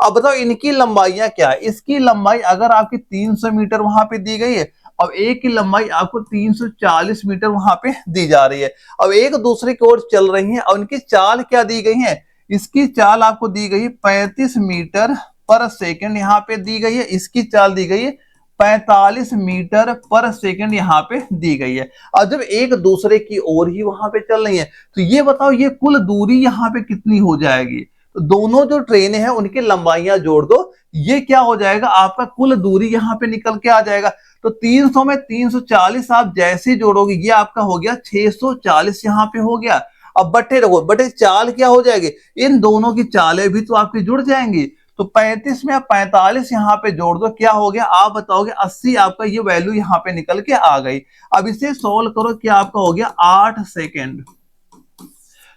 अब बताओ इनकी लंबाइयां क्या है? इसकी लंबाई अगर आपकी 300 मीटर वहां पे दी गई है, अब एक की लंबाई आपको 340 मीटर वहां पे दी जा रही है। अब एक दूसरे की ओर चल रही है और उनकी चाल क्या दी गई है? इसकी चाल आपको दी गई है 35 मीटर पर सेकंड, यहाँ पे दी गई है। इसकी चाल दी गई है 45 मीटर पर सेकंड, यहाँ पे दी गई है। और जब एक दूसरे की ओर ही वहां पे चल रही है, तो ये बताओ ये कुल दूरी यहाँ पे कितनी हो जाएगी? तो दोनों जो ट्रेनें हैं उनकी लंबाइयां जोड़ दो, ये क्या हो जाएगा? आपका कुल दूरी यहाँ पे निकल के आ जाएगा। तो 300 में 340 आप जैसे जोड़ोगे ये आपका हो गया 640, यहाँ पे हो गया। अब बटे रखो, बटे चाल क्या हो जाएगी? इन दोनों की चालें भी तो आपकी जुड़ जाएंगी। तो 35 में 45 यहाँ पे जोड़ दो, क्या हो गया? आप बताओगे 80, आपका ये वैल्यू यहाँ पे निकल के आ गई। अब इसे सोल्व करो, क्या आपका हो गया? 8 सेकेंड।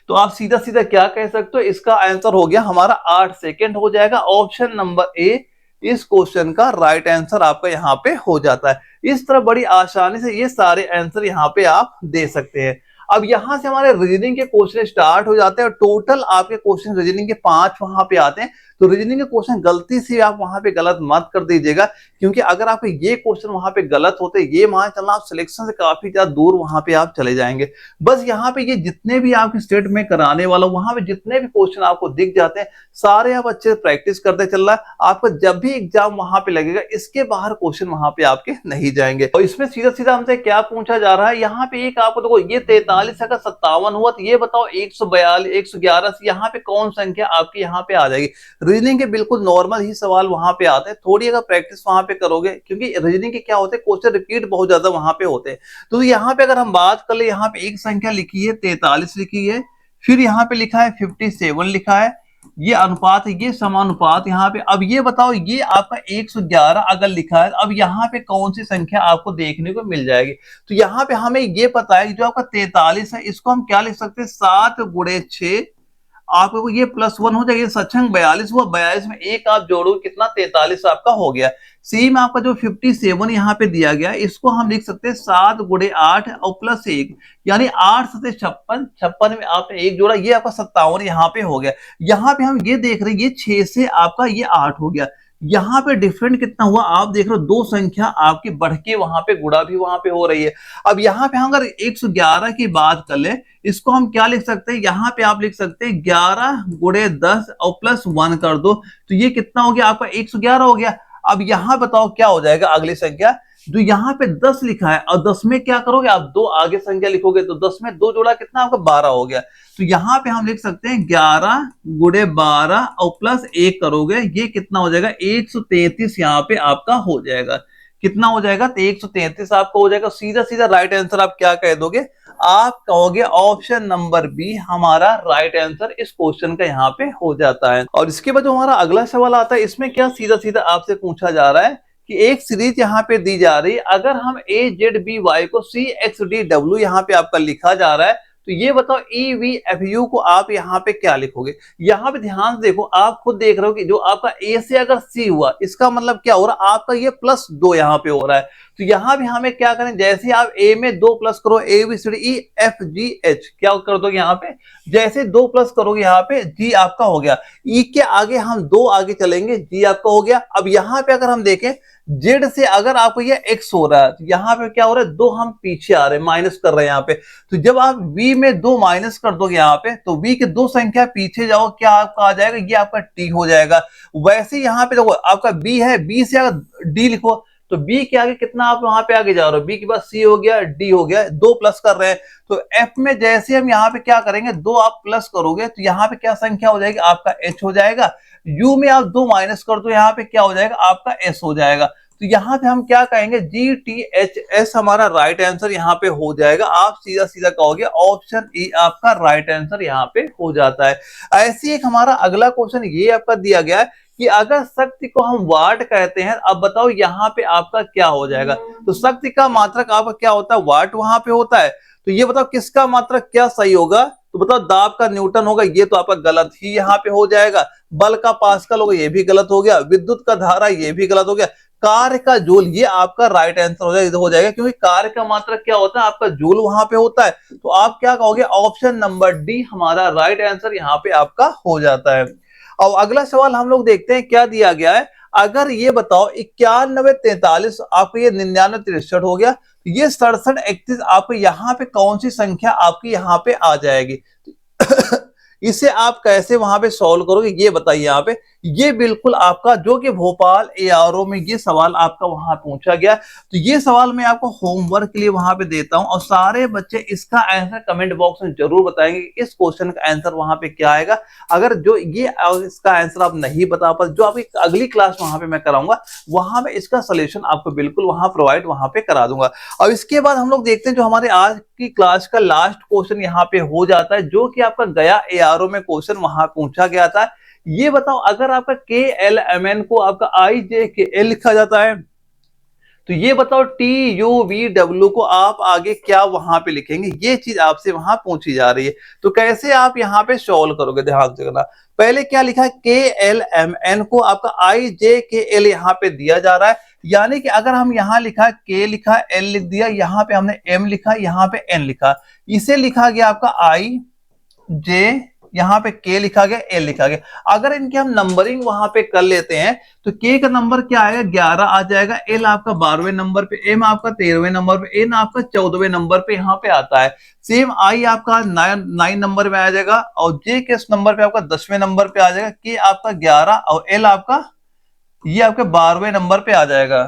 तो आप सीधा सीधा क्या कह सकते हो? इसका आंसर हो गया हमारा 8 सेकेंड हो जाएगा। ऑप्शन नंबर ए इस क्वेश्चन का राइट आंसर आपका यहाँ पे हो जाता है। इस तरह बड़ी आसानी से ये सारे आंसर यहाँ पे आप दे सकते हैं। अब यहां से हमारे रीजनिंग के क्वेश्चन स्टार्ट हो जाते हैं और टोटल आपके क्वेश्चन रीजनिंग के 5 वहां पे आते हैं। तो रीजनिंग के क्वेश्चन गलती से आप वहां पे गलत मत कर दीजिएगा, क्योंकि अगर आपके ये क्वेश्चन वहां पे गलत होते, ये मान चलना आप सिलेक्शन से काफी ज्यादा दूर वहां पे आप चले जाएंगे। बस यहाँ पे ये जितने भी आपके स्टेट में कराने वाला वहां पे जितने भी क्वेश्चन आपको दिख जाते हैं, सारे आप अच्छे से प्रैक्टिस करते चल रहा है। आपका जब भी एग्जाम वहां पे लगेगा, इसके बाहर क्वेश्चन वहां पे आपके नहीं जाएंगे। और इसमें सीधा सीधा हमसे क्या पूछा जा रहा है, यहाँ पे एक आपको देखो, ये 43 अगर 57 हुआ तो ये बताओ 142 111 यहाँ पे कौन संख्या आपकी यहाँ पे आ जाएगी? रीजनिंग के बिल्कुल नॉर्मल ही सवाल वहां पे आते हैं, थोड़ी अगर प्रैक्टिस वहां पे करोगे, क्योंकि रीजनिंग के क्या होते हैं क्वेश्चन रिपीट बहुत ज्यादा वहां पे होते हैं। तो यहाँ पे अगर हम बात कर ले, यहाँ पे एक संख्या लिखी है 43 लिखी है, फिर यहाँ पे लिखा है 57 लिखा है, ये अनुपात है, ये समानुपात यहाँ पे। अब ये बताओ ये आपका 111 अगर लिखा है, अब यहाँ पे कौन सी संख्या आपको देखने को मिल जाएगी? तो यहाँ पे हमें ये पता है जो आपका 43 है, इसको हम क्या लिख सकते हैं? 7 गुणे 6, आपको ये +1 हो जाएगा, सचंग 42 हुआ, 42 में एक आप जोड़ो कितना? 43 आपका हो गया। सी में आपका जो 57 यहाँ पे दिया गया, इसको हम लिख सकते हैं 7 गुणे 8 और +1, यानी 8 से 56, 56 में आपने एक जोड़ा, ये आपका 57 यहाँ पे हो गया। यहाँ पे हम ये देख रहे हैं, ये 6 से आपका ये 8 हो गया। यहाँ पे डिफरेंट कितना हुआ? आप देख रहे हो दो संख्या आपकी बढ़ के वहां पे गुणा भी वहां पे हो रही है। अब यहाँ पे हम अगर 111 की बात कर ले, इसको हम क्या लिख सकते हैं? यहाँ पे आप लिख सकते हैं 11 गुणे 10 और +1 कर दो, तो ये कितना हो गया? आपका 111 हो गया। अब यहाँ बताओ क्या हो जाएगा अगली संख्या? जो यहाँ पे 10 लिखा है, और 10 में क्या करोगे आप? दो आगे संख्या लिखोगे, तो 10 में 2 जोड़ा कितना आपका? 12 हो गया। तो यहाँ पे हम लिख सकते हैं 11 गुणे 12 और +1 करोगे, ये कितना हो जाएगा? 133 यहाँ पे आपका हो जाएगा। कितना हो जाएगा? तो 133 आपका हो जाएगा। सीधा सीधा राइट आंसर आप क्या कह दोगे? आप कहोगे ऑप्शन नंबर बी हमारा राइट आंसर इस क्वेश्चन का यहाँ पे हो जाता है। और इसके बाद जो हमारा अगला सवाल आता है, इसमें क्या सीधा सीधा आपसे पूछा जा रहा है कि एक सीरीज यहाँ पे दी जा रही है, अगर हम AZBY को CXDW यहाँ पे आपका लिखा जा रहा है, तो ये बताओ EVFU को आप यहाँ पे क्या लिखोगे। यहाँ पे ध्यान से देखो, आप खुद देख रहे हो कि जो आपका ए से अगर सी हुआ इसका मतलब क्या हो रहा है, आपका ये +2 यहाँ पे हो रहा है। तो यहाँ भी हमें क्या करें, जैसे आप ए में 2 प्लस करो, ABCDEFGH क्या कर दोगे यहाँ पे, जैसे 2 प्लस करोगे यहाँ पे जी आपका हो गया। ई के आगे हम 2 आगे चलेंगे, जी आपका हो गया। अब यहाँ पे अगर हम देखें जेड से अगर आपको ये एक्स हो रहा है, तो यहाँ पे क्या हो रहा है, 2 हम पीछे आ रहे हैं, माइनस कर रहे हैं यहाँ पे। तो जब आप v में 2 माइनस कर दोगे यहाँ पे, तो v के 2 संख्या पीछे जाओ, क्या आपका आ जाएगा, ये आपका t हो जाएगा। वैसे यहाँ पे देखो आपका b है, b से अगर d लिखो तो b के आगे कितना आप वहां पे आगे जा रहे हो, b के बाद c हो गया, d हो गया, 2 प्लस कर रहे हैं। तो f में जैसे हम यहाँ पे क्या करेंगे, 2 आप प्लस करोगे तो यहाँ पे क्या संख्या हो जाएगी, आपका h हो जाएगा। u में आप 2 माइनस कर दो, यहाँ पे क्या हो जाएगा, आपका s हो जाएगा। तो यहाँ पे हम क्या कहेंगे, GTHS हमारा राइट आंसर यहाँ पे हो जाएगा। आप सीधा सीधा कहोगे ऑप्शन ए आपका राइट आंसर यहाँ पे हो जाता है। ऐसे एक हमारा अगला क्वेश्चन ये आपका दिया गया है कि अगर शक्ति को हम वाट कहते हैं, अब बताओ यहाँ पे आपका क्या हो जाएगा। तो शक्ति का मात्रक आपका क्या होता है, वाट वहां पे होता है। तो ये बताओ किसका मात्रक क्या सही होगा, तो बताओ दाब का न्यूटन होगा, ये तो आपका गलत ही यहाँ पे हो जाएगा। बल का पास्कल होगा, ये भी गलत हो गया। विद्युत का धारा, ये भी गलत हो गया। कार्य का जूल, ये आपका राइट आंसर हो जाएगा क्योंकि कार्य का मात्रक क्या होता है, आपका जूल वहां पे होता है। तो आप क्या कहोगे, ऑप्शन नंबर डी हमारा राइट आंसर यहाँ पे आपका हो जाता है। अब अगला सवाल हम लोग देखते हैं क्या दिया गया है। अगर ये बताओ 91 43 आपको ये 99 63 हो गया, तो ये 67 31 आपको यहाँ पे कौन सी संख्या आपकी यहाँ पे आ जाएगी। इसे आप कैसे वहां पे सॉल्व करोगे ये बताइए। यहाँ पे ये बिल्कुल आपका जो कि भोपाल ARO में ये सवाल आपका वहां पूछा गया। तो ये सवाल मैं आपको होमवर्क के लिए वहां पे देता हूं और सारे बच्चे इसका आंसर कमेंट बॉक्स में जरूर बताएंगे कि इस क्वेश्चन का आंसर वहां पे क्या आएगा। अगर जो ये इसका आंसर आप नहीं बता पाते, जो आपकी अगली क्लास वहां पे मैं कराऊंगा, वहां में इसका सोल्यूशन आपको बिल्कुल वहां प्रोवाइड वहां पे करा दूंगा। और इसके बाद हम लोग देखते हैं जो हमारे आज की क्लास का लास्ट क्वेश्चन यहाँ पे हो जाता है, जो कि आपका गया ARO में क्वेश्चन वहां पूछा गया था। ये बताओ अगर आपका KLMN को आपका IJKL लिखा जाता है, तो ये बताओ TUVW को आप आगे क्या वहां पे लिखेंगे, ये चीज आपसे वहां पूछी जा रही है। तो कैसे आप यहाँ पे सॉल्व करोगे, ध्यान से करना। पहले क्या लिखा है, KLMN को आपका IJKL यहाँ पे दिया जा रहा है, यानी कि अगर हम यहाँ लिखा K लिखा, L लिख दिया, यहाँ पे हमने M लिखा, यहाँ पे N लिखा, इसे लिखा गया आपका IJ, यहाँ पे K लिखा गया, L लिखा गया। अगर इनकी हम नंबरिंग वहां पे कर लेते हैं तो K का नंबर क्या आएगा, 11 आ जाएगा, L आपका 12वें नंबर पे, M आपका 13वें नंबर पे, N आपका 14वें नंबर पे यहाँ पे आता है। सेम I आपका 9 नंबर में आ जाएगा और J के नंबर पे आपका 10वें नंबर पे आ जाएगा, K आपका 11 और L आपका ये आपके 12वें नंबर पे आ जाएगा।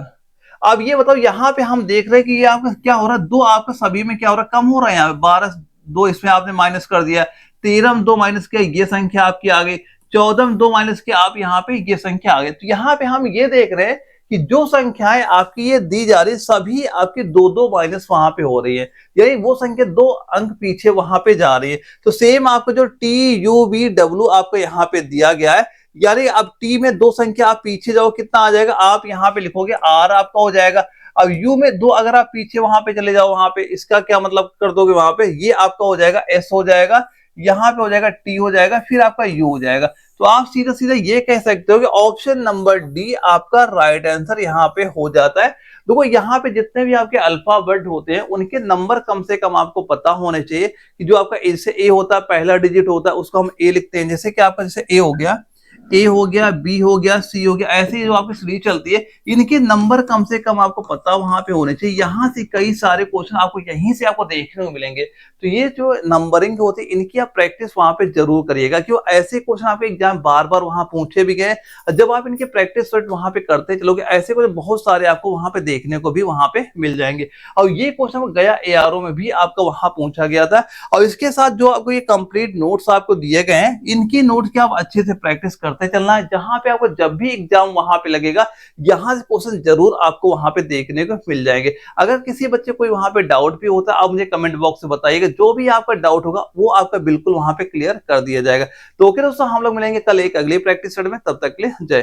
अब ये बताओ यहाँ पे हम देख रहे हैं कि ये आपका क्या हो रहा है, 2 आपका सभी में क्या हो रहा है, कम हो रहा है। यहाँ पे 12 2 इसमें आपने माइनस कर दिया, 13 में 2 माइनस किया, ये संख्या आपकी आ गई, 14 में 2 माइनस किया, आप यहाँ पे ये संख्या आ गई। तो यहाँ पे हम ये देख रहे हैं कि जो संख्याएं आपकी ये दी जा रही सभी आपकी 2-2 माइनस वहां पे हो रही है, यानी वो संख्या 2 अंक पीछे वहां पे जा रही है। तो सेम आपको जो TUVW आपको यहाँ पे दिया गया है, यानी अब T में 2 संख्या आप पीछे जाओ, कितना आ जाएगा, आप यहाँ पे लिखोगे R आपका हो जाएगा। अब U में 2 अगर आप पीछे वहां पे चले जाओ, वहां पे इसका क्या मतलब कर दोगे, वहां पे ये आपका हो जाएगा S हो जाएगा, यहाँ पे हो जाएगा T हो जाएगा, फिर आपका U हो जाएगा। तो आप सीधा सीधा ये कह सकते हो कि ऑप्शन नंबर डी आपका राइट आंसर यहाँ पे हो जाता है। देखो यहाँ पे जितने भी आपके अल्फाबेट होते हैं उनके नंबर कम से कम आपको पता होने चाहिए कि जो आपका ए से ए होता है, पहला डिजिट होता है, उसको हम ए लिखते हैं। जैसे कि आपका जैसे ए हो गया, ए हो गया, बी हो गया, सी हो गया, ऐसे ही जो आपकी सीरीज चलती है, इनके नंबर कम से कम आपको पता वहां पे होने चाहिए। यहाँ से कई सारे क्वेश्चन आपको यहीं से आपको देखने को मिलेंगे। तो ये जो नंबरिंग होती है इनकी आप प्रैक्टिस वहां पे जरूर करिएगा, क्यों ऐसे क्वेश्चन आपके एग्जाम बार बार वहां पूछे भी गए। जब आप इनके प्रैक्टिस सेट वहां पे करते चलोगे, ऐसे क्वेश्चन बहुत सारे आपको वहां पे देखने को भी वहां पे मिल जाएंगे। और ये क्वेश्चन गया ARO में भी आपका वहां पूछा गया था। और इसके साथ जो आपको ये कंप्लीट नोट्स आपको दिए गए हैं, इनकी नोट्स की आप अच्छे से प्रैक्टिस करते चलना है। जहां पे आपको जब भी एग्जाम वहां पे लगेगा, यहां से क्वेश्चन जरूर आपको वहां पे देखने को मिल जाएंगे। अगर किसी बच्चे कोई वहां पे डाउट भी होता है, आप मुझे कमेंट बॉक्स में बताइएगा, जो भी आपका डाउट होगा वो आपका बिल्कुल वहां पे क्लियर कर दिया जाएगा। तो ओके दोस्तों, हम लोग मिलेंगे कल एक अगली प्रैक्टिस सेट में, तब तक के लिए जय हिंद।